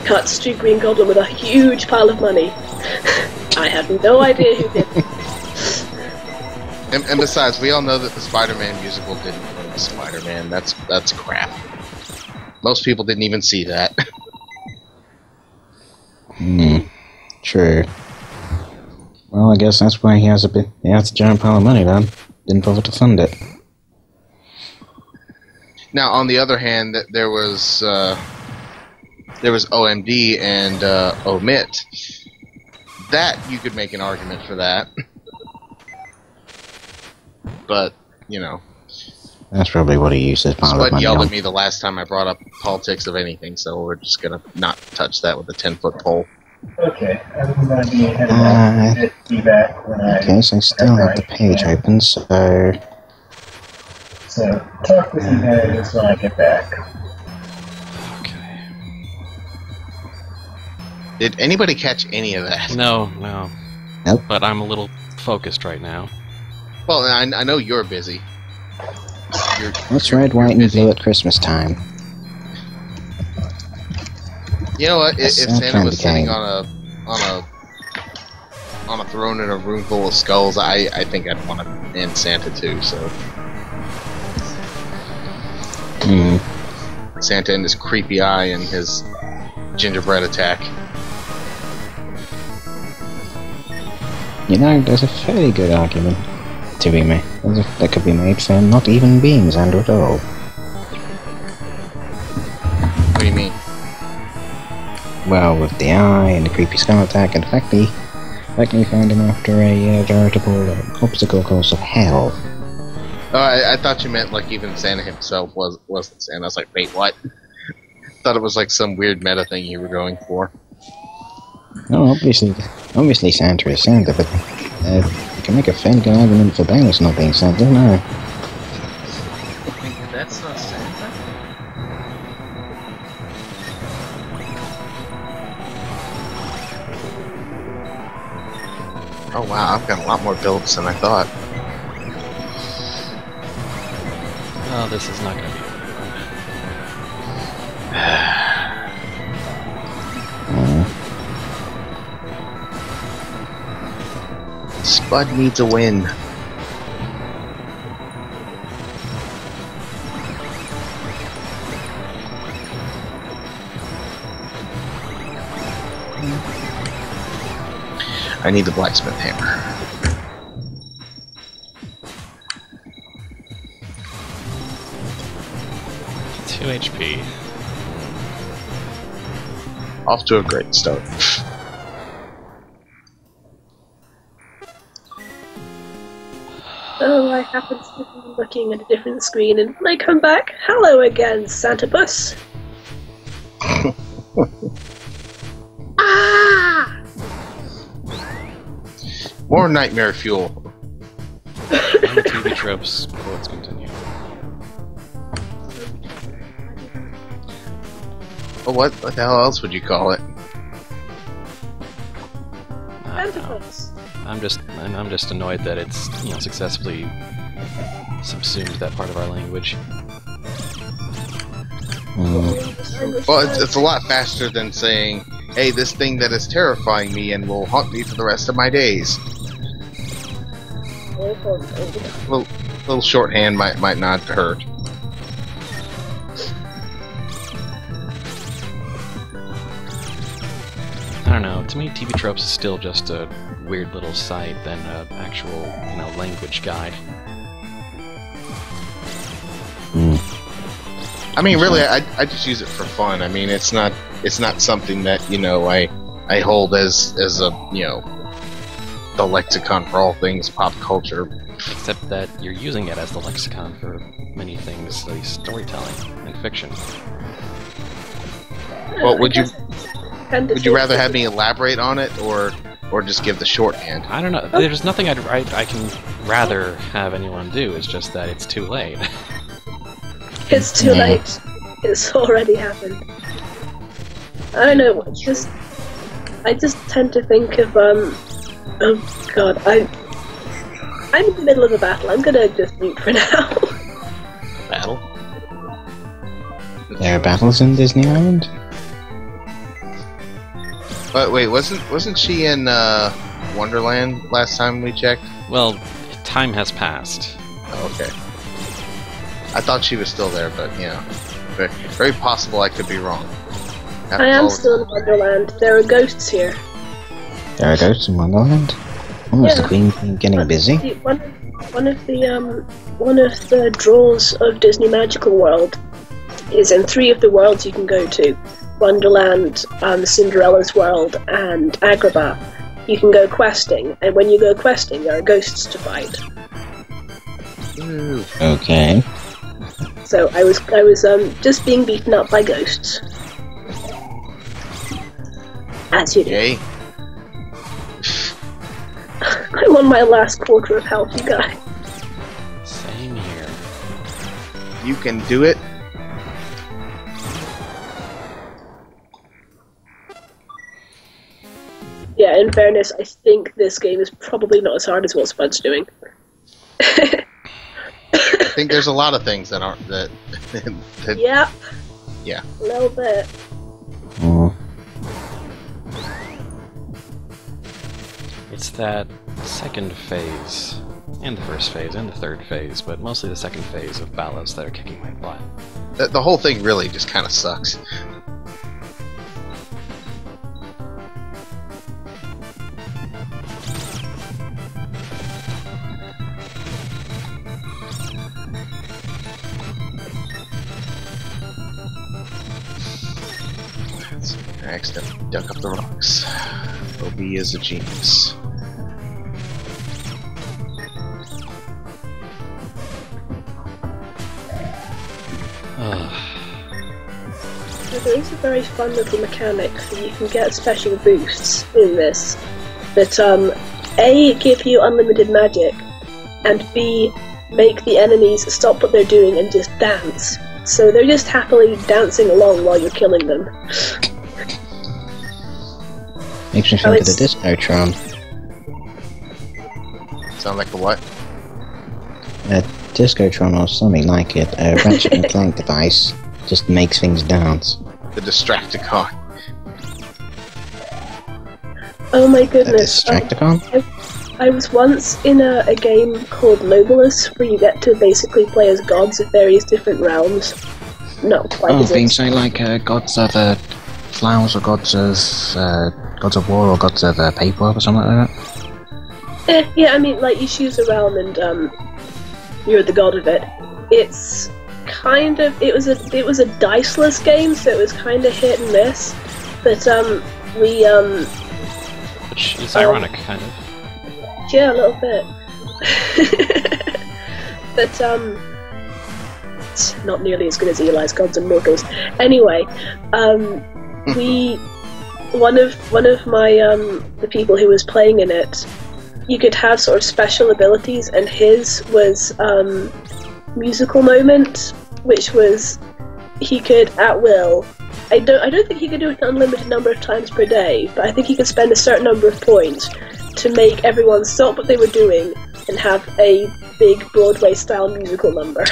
A: cuts to Green Goblin with a huge pile of money. I have no idea who did it.
C: And besides, we all know that the Spider-Man musical didn't ruin Spider-Man. That's crap. Most people didn't even see that.
G: True. Well, I guess that's why he has a giant pile of money then. Didn't bother to fund it.
C: Now, on the other hand, there was OMD and Omit. That you could make an argument for that. But, you know.
G: That's probably what he used his pile of
C: Spud
G: money
C: yelled
G: on.
C: at me the last time I brought up politics of anything, so we're just gonna not touch that with a 10-foot pole.
F: Okay, I'm going to be headed back. Be back when
G: Okay, so I still have the page open, so
F: talk with you guys when I get back.
B: Okay.
C: Did anybody catch any of that?
B: No.
G: Nope.
B: But I'm a little focused right now.
C: Well, I know you're busy.
G: What's red, white, and blue at Christmas time?
C: You know what? If
G: That's
C: Santa was
G: kind
C: sitting
G: of
C: on a throne in a room full of skulls, I think I'd want to end Santa too. So Santa and his creepy eye and his gingerbread attack.
G: You know, there's a fairly good argument to be made. That could be made for not even being Xander at all.
C: What do you mean?
G: Well, with the eye and the creepy skull attack, and the fact we found him after a veritable obstacle course of hell.
C: Oh, I thought you meant like even Santa himself wasn't Santa. I was like, wait, what? Thought it was like some weird meta thing you were going for.
G: No, obviously Santa is Santa, but you can make a fair good argument for Bayless not being Santa, no.
C: That's not Santa? Oh wow, I've got a lot more builds than I thought.
B: Oh, this is not going to be
C: Spud needs a win. I need the blacksmith hammer.
B: Two HP.
C: Off to a great start.
A: Oh, I happen to be looking at a different screen, and when I come back, hello again, Santa Bus. Ah!
C: More nightmare fuel.
B: And TV tropes. Let's continue.
C: Well, what the hell else would you call it?
B: I don't
A: Santa
B: know.
A: Bus.
B: I'm just annoyed that it's, you know, successfully subsumed that part of our language.
C: Well, it's a lot faster than saying, hey, this thing that is terrifying me and will haunt me for the rest of my days. Little shorthand might not hurt.
B: I don't know. To me, TV tropes is still just a weird little site than an actual, you know, language guide.
C: I mean, really, I just use it for fun. I mean, it's not something that, you know, I hold as a, you know, the lexicon for all things pop culture.
B: Except that you're using it as the lexicon for many things, like storytelling and fiction.
C: Well, would you
A: Would
C: you rather have me elaborate on it, or just give the shorthand?
B: I don't know. There's nothing I can rather have anyone do. It's just that it's too late.
A: It's too late. It's already happened. I don't know. I just tend to think of oh god, I'm in the middle of a battle. I'm gonna just mute for now.
B: Battle?
G: There are battles in Disneyland?
C: But wait, wasn't she in Wonderland last time we checked?
B: Well, time has passed.
C: Oh, okay. I thought she was still there, but you know, very possible I could be wrong.
A: I am still in Wonderland. There are ghosts here.
G: There are ghosts in Wonderland? Oh, is the Queen getting busy?
A: One of the draws of Disney Magical World is in 3 of the worlds you can go to: Wonderland, Cinderella's World, and Agrabah. You can go questing, and when you go questing, there are ghosts to fight.
C: Ooh.
G: Okay.
A: So I was just being beaten up by ghosts. As you do.
C: Yay.
A: I'm on my last quarter of health, you guys.
B: Same here.
C: You can do it.
A: Yeah, in fairness, I think this game is probably not as hard as what Spud's doing.
C: I think there's a lot of things that aren't that.
A: Yep.
C: Yeah.
A: A little bit.
B: It's that second phase, and the first phase, and the third phase, but mostly the second phase of ballads that are kicking my butt.
C: The whole thing really just kind of sucks. I accidentally dug up the rocks. Obi is a genius.
A: So there is a very fun little mechanic that you can get special boosts in this that A, give you unlimited magic, and B, make the enemies stop what they're doing and just dance. So they're just happily dancing along while you're killing them.
G: Makes me think of the Discotron.
C: Sound like a what?
G: A Discotron or something like it. A Ratchet and Clank device. Just makes things dance.
C: The Distracticon.
A: Oh my
G: A
A: goodness.
G: Distracticon?
A: I was once in a game called Nobilis, where you get to basically play as gods of various different realms. Not quite
G: Oh,
A: as
G: being say like gods of flowers or gods of Gods of War or Gods of Paper or something like that?
A: Yeah, I mean, like, you choose a realm and you're the god of it. It's kind of it was a diceless game, so it was kind of hit and miss. But
B: which is ironic, kind of.
A: Yeah, a little bit. But it's not nearly as good as Eli's Gods and Mortals. Anyway, one of my the people who was playing in it, you could have sort of special abilities, and his was musical moment, which was he could at will. I don't think he could do it an unlimited number of times per day, but I think he could spend a certain number of points to make everyone stop what they were doing and have a big Broadway-style musical number.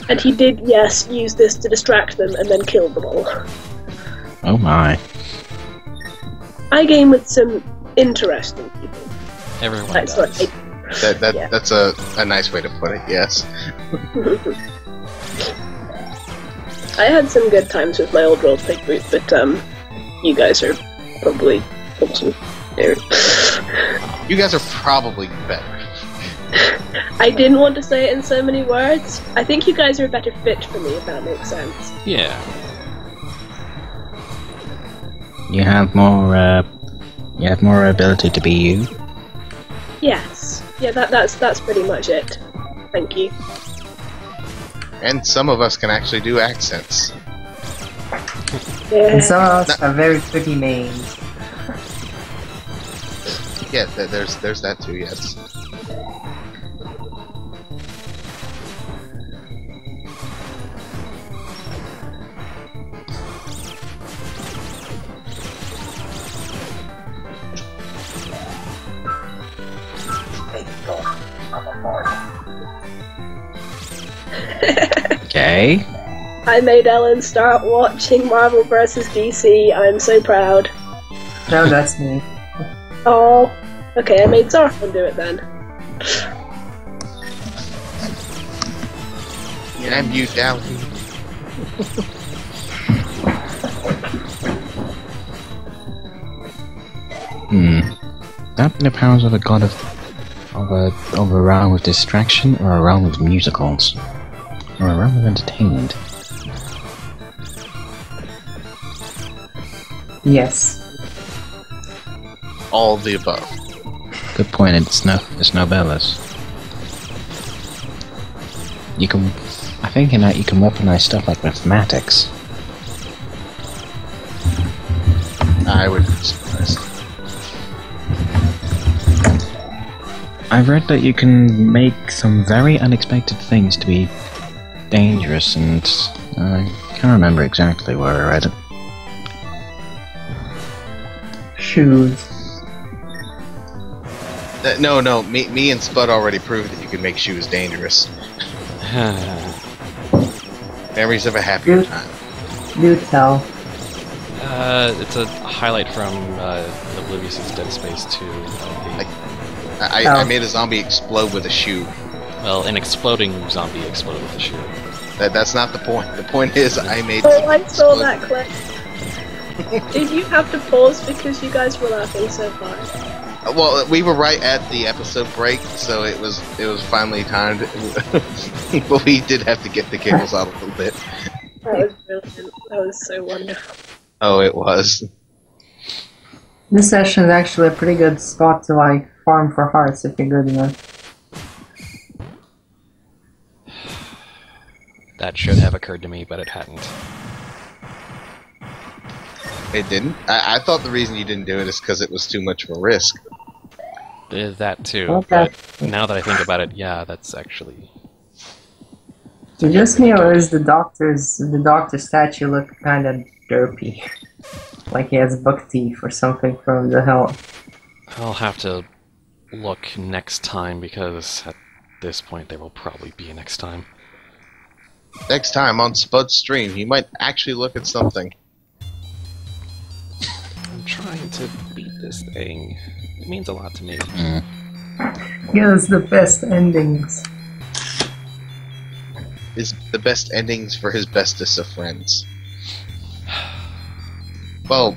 A: And he did, yes, use this to distract them and then kill them all.
G: Oh my.
A: I game with some interesting people.
B: Everyone
A: That's
B: does.
A: Yeah.
C: That's a nice way to put it, yes.
A: I had some good times with my old roleplay group, but you guys are probably awesome.
C: You guys are probably better.
A: I didn't want to say it in so many words. I think you guys are a better fit for me, if that makes sense.
B: Yeah.
G: You have more ability to be you.
A: Yes. Yeah, that's pretty much it. Thank you.
C: And some of us can actually do accents.
A: Yeah.
E: And some of us have very pretty names.
C: Yeah, there's that too, yes.
G: Okay.
A: I made Ellen start watching Marvel vs. DC. I'm so proud.
E: No, that's me.
A: Oh, okay, I made Zarfman do it then.
C: And you down.
G: That be the powers of a god of a realm of distraction, or a realm of musicals, or a realm of entertainment?
E: Yes.
C: All of the above.
G: Good point. It's no Bellas. You can, I think in that you can weaponize stuff like mathematics.
C: I would be surprised.
G: I've read that you can make some very unexpected things to be dangerous, and I can't remember exactly where I read it.
E: Shoes.
C: No, me and Spud already proved that you can make shoes dangerous. Memories of a happier time.
E: Do tell.
B: It's a highlight from Oblivious's Dead Space 2.
C: I made a zombie explode with a shoe.
B: Well, an exploding zombie exploded with a shoe.
C: That's not the point. The point is I made.
A: Oh, I saw that clip. Did you have to pause because you guys were laughing so hard?
C: Well, we were right at the episode break, so it was finally timed. But we did have to get the giggles out a little bit.
A: That was brilliant. That was so wonderful.
C: Oh, it was.
E: This session is actually a pretty good spot to like farm for hearts if you're good enough.
B: That should have occurred to me, but it hadn't.
C: It didn't? I thought the reason you didn't do it is because it was too much of a risk.
B: That too,
E: Okay.
B: but now that I think about it, yeah, that's actually...
E: So just me, or is the doctor statue look kind of derpy? Like he has buck teeth or something from the hell.
B: I'll have to look next time, because at this point there will probably be a next time.
C: Next time on Spud's stream, you might actually look at something.
B: I'm trying to beat this thing. It means a lot to me.
E: Give us the best endings.
C: Is the best endings for his bestest of friends. Well,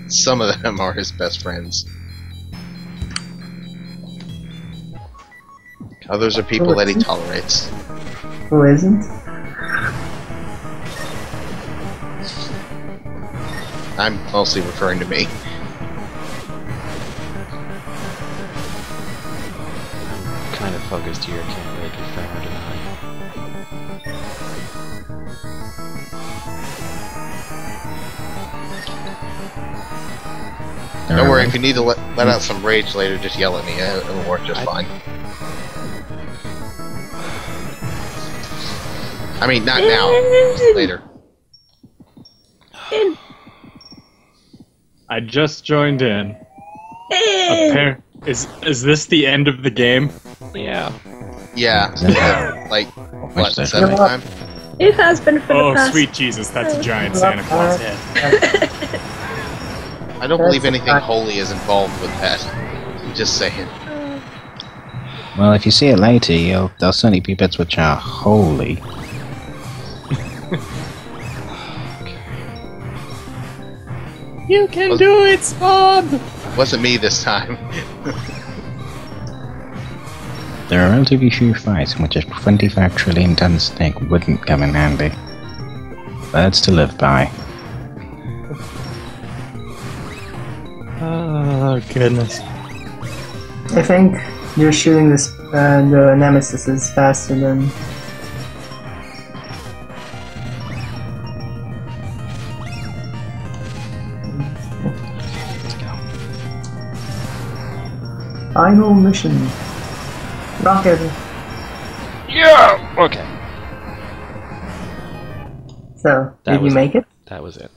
C: some of them are his best friends. Others are people that he tolerates.
E: Who isn't?
C: I'm mostly referring to me.
B: I'm kind of focused here, can't really confirm or deny.
C: Don't worry, if you need to let out some rage later, just yell at me. It'll work just fine. I mean, not now. Later.
H: I just joined in. Is this the end of the game?
B: Yeah.
C: Yeah. Like, what, the seventh time?
A: It has been for the
H: Oh,
A: past...
H: sweet Jesus, that's a giant Santa Claus head.
C: I don't believe anything holy is involved with that. I'm just saying.
G: Well, if you see it later, there'll certainly be bits which are holy.
H: You can do it, Spud!
C: Wasn't me this time.
G: There are relatively few fights in which a 25 trillion ton snake wouldn't come in handy. Birds to live by.
H: Oh, goodness.
E: I think you're shooting this the Nemesis is faster than... Final mission. Rocket.
B: Yeah! Okay.
E: So, did you make it?
B: That was it.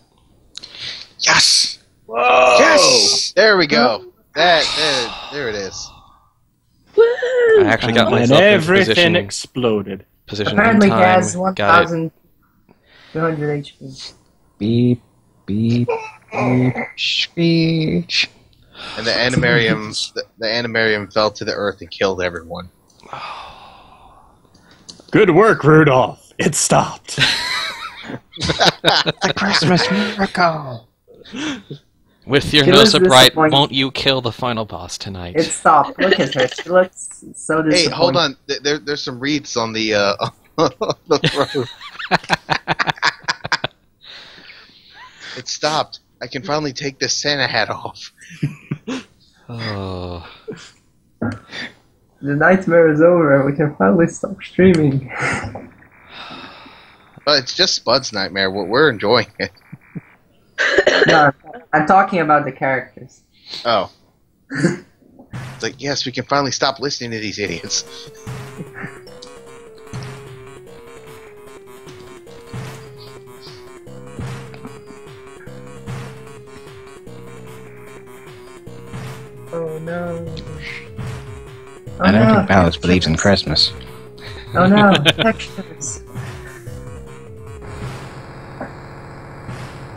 C: Yes! Whoa! Yes! There we go. There it is.
A: Woo!
B: I actually got
H: And
B: myself in
H: everything
B: position.
H: exploded.
B: Position
E: Apparently
B: in
E: he
B: time.
E: has
B: Got it.
E: 1,200 HP.
G: Beep, beep, beep, screech.
C: And the animarium fell to the earth and killed everyone.
H: Good work, Rudolph. It stopped.
G: The Christmas miracle!
B: With your
E: She
B: nose
E: was
B: upright,
E: disappointed.
B: won't you kill the final boss tonight?
E: It stopped. Look at her. She looks so disappointed.
C: Hey, hold on. There's some wreaths on the on the road. It stopped. I can finally take this Santa hat off.
B: Oh.
E: The nightmare is over. We can finally stop streaming.
C: Well, it's just Spud's nightmare. We're enjoying it.
E: No, I'm talking about the characters.
C: Oh. It's like, yes, we can finally stop listening to these idiots.
E: Oh no.
G: I don't think Ballas believes in Christmas.
E: Oh no, textures.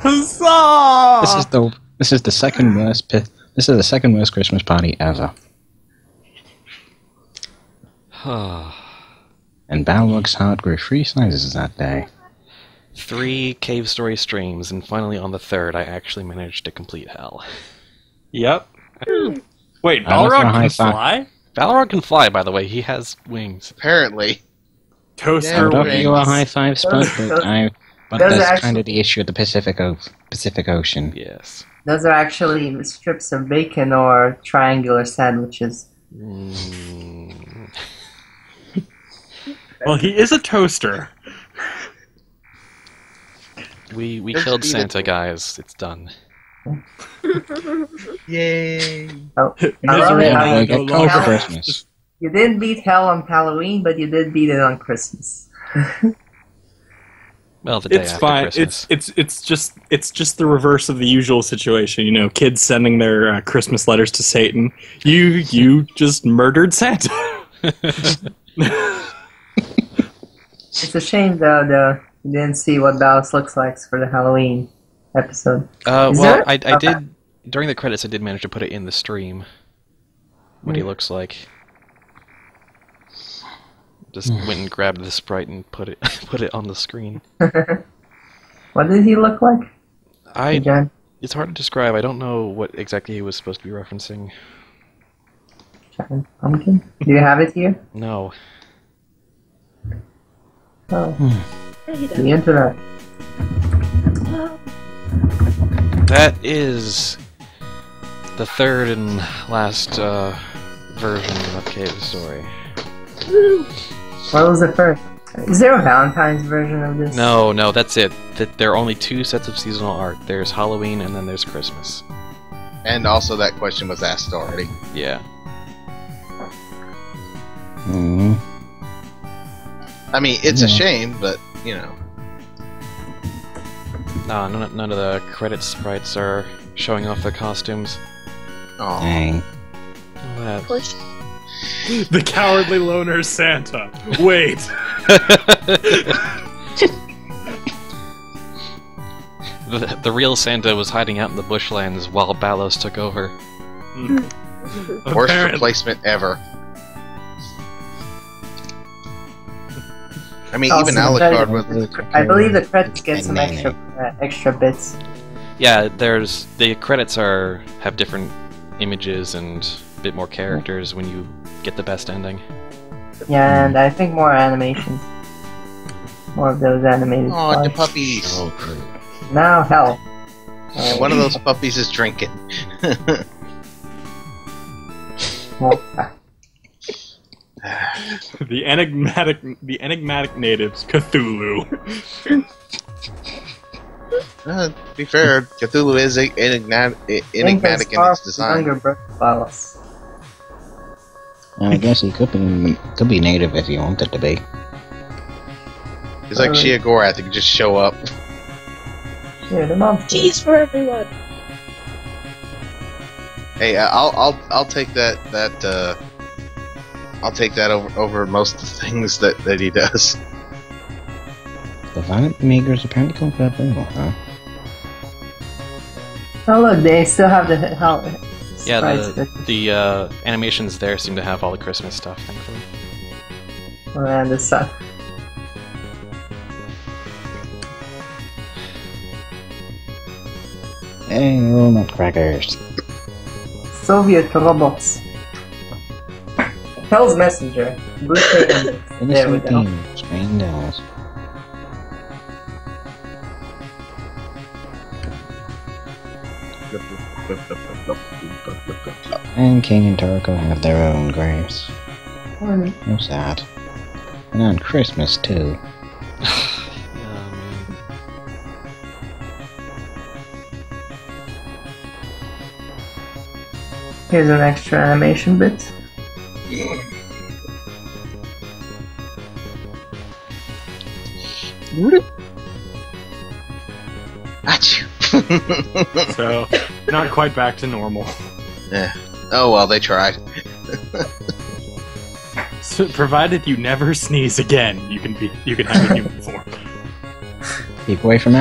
H: Huzzah!
G: This is the second worst Christmas party ever. And Balrog's heart grew 3 sizes that day.
B: 3 cave story streams, and finally on the 3rd, I actually managed to complete Hell.
H: Yep. Wait,
G: I look for a
H: Balrog
G: high
H: can
G: five.
H: fly?
B: Balrog can fly, by the way. He has wings.
C: Apparently.
G: I
H: Toaster
G: would offer
H: wings.
G: you a high five, Spud, but
E: Those are
G: that's
E: actually-
G: kind of the issue of the Pacific Ocean.
B: Yes.
E: Those are actually strips of bacon or triangular sandwiches.
B: Mm.
H: Well, he is a toaster.
B: We
C: Let's
B: killed
C: eat it.
B: Santa, guys. It's done.
C: Yay.
E: Oh,
H: Misery
E: hello,
H: man
G: We
H: no
G: get cold for
H: longer.
G: Christmas.
E: you didn't beat Hell on Halloween, but you did beat it on Christmas.
B: Well, the day
H: It's
B: after
H: fine.
B: Christmas.
H: It's just the reverse of the usual situation. You know, kids sending their Christmas letters to Satan. You just murdered Santa.
E: It's a shame though you didn't see what Dallas looks like for the Halloween episode. Is
B: Well,
E: there?
B: I
E: Okay.
B: did during the credits. I did manage to put it in the stream. What he looks like. Just went and grabbed the sprite and put it on the screen.
E: What did he look like?
B: I
E: John?
B: it's hard to describe. I don't know what exactly he was supposed to be referencing.
E: Giant pumpkin? Do you have it here?
B: No.
E: Oh,
A: Yeah, he
E: the
A: does.
E: internet.
B: That is the third and last version of Cave Story.
E: What was the first? Is there a Valentine's version of this?
B: No, that's it. There are only 2 sets of seasonal art. There's Halloween and then there's Christmas.
C: And also that question was asked already.
B: Yeah.
G: Mm.
C: I mean, it's a shame, but, you know.
B: None of the credit sprites are showing off their costumes.
C: Aw.
G: Dang.
B: Well,
A: Push.
H: The cowardly loner Santa. Wait.
B: the real Santa was hiding out in the bushlands while Balos took over.
C: Worst
H: Apparently.
C: replacement ever. I mean,
E: Also,
C: even
E: the
C: Alucard
E: credits-
C: with...
E: I believe the credits get
G: And
E: some
G: Nana.
E: extra bits.
B: Yeah, the credits have different images and a bit more characters when you get the best ending.
E: Yeah, and I think more animations. More of those animated
C: Aw, the
E: parts.
C: puppies.
G: Oh, great.
E: Now, hell.
C: And one of those puppies is drinking.
E: Well,
H: The enigmatic natives, Cthulhu.
C: To be fair, Cthulhu is enigmatic in its design.
E: Younger brother Balos.
G: I guess he could be native if he wanted to be.
C: It's like Shia Gorath, he could just show up.
E: Yeah, the mom.
A: Cheese for everyone.
C: Hey, I'll take that I'll take that over most of the things that he does.
G: The violent makers apparently come for approval, huh?
E: Oh look, they still have the hell.
B: Yeah,
E: sprites
B: the animations there seem to have all the Christmas stuff, thankfully.
E: and the sun.
G: Hey, roll nutcrackers.
E: Soviet robots. Hell's Messenger. Bruce Wayne. There we
G: Innocent
E: go.
G: demons, green dolls. And King and Toriko have their own graves. No sad. And on Christmas, too.
E: Here's an extra animation bit.
C: Achoo.
H: So, not quite back to normal.
C: Yeah. Oh well, they tried.
H: So, provided you never sneeze again, you can have a human form.
G: Keep away from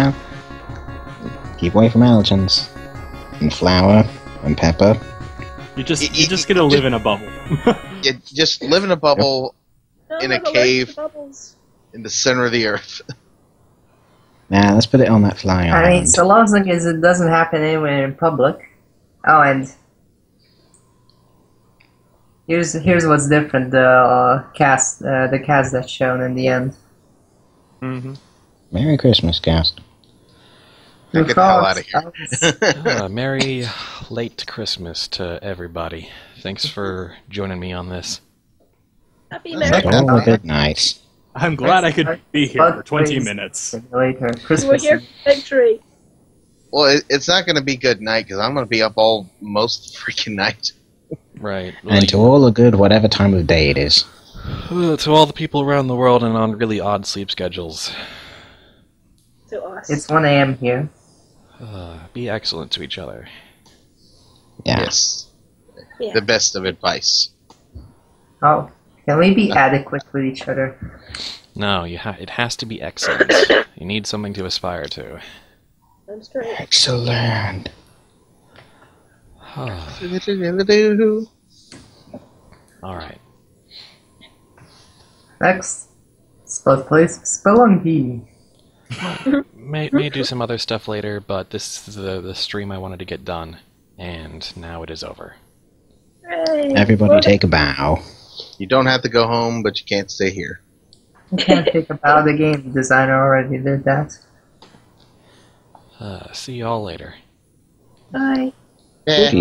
G: Keep away from allergens. And flour. And pepper.
H: You just get to live in a bubble.
C: You just live in a bubble
A: No,
C: in a
A: I'm allergic
C: cave
A: to bubbles.
C: in the center of the earth.
G: Nah, let's put it on that fly
E: I mean,
G: island.
E: so long as it doesn't happen anywhere in public. Oh, and here's what's different: the cast that's shown in the end.
H: Mm-hmm.
G: Merry Christmas, cast.
C: Now get the hell out of here.
B: Merry late Christmas to everybody. Thanks for joining me on this.
A: Happy
C: That's
A: Merry
C: like
G: Oh,
C: that.
G: good night.
H: I'm glad I could be here for 20 minutes.
E: Later,
A: We're
E: Christmas.
A: here for victory.
C: Well, it's not going to be good night because I'm going to be up all most freaking night.
B: Right.
G: And to all the good, whatever time of day it is.
B: To all the people around the world and on really odd sleep schedules,
A: To us.
E: It's 1 a.m. here.
B: be excellent to each other.
G: Yeah.
C: Yes.
A: Yeah.
C: The best of advice.
E: Oh, can we be adequate with each other?
B: No, it has to be excellent. You need something to aspire to.
A: I'm straight.
G: Excellent.
B: Alright.
E: Next, spot place Spelunky.
B: May do some other stuff later, but this is the stream I wanted to get done, and now it is over.
G: Everybody take a bow.
C: You don't have to go home, but you can't stay here.
E: You can't think about the game designer already did that.
B: See y'all later.
A: Bye.
C: Eh.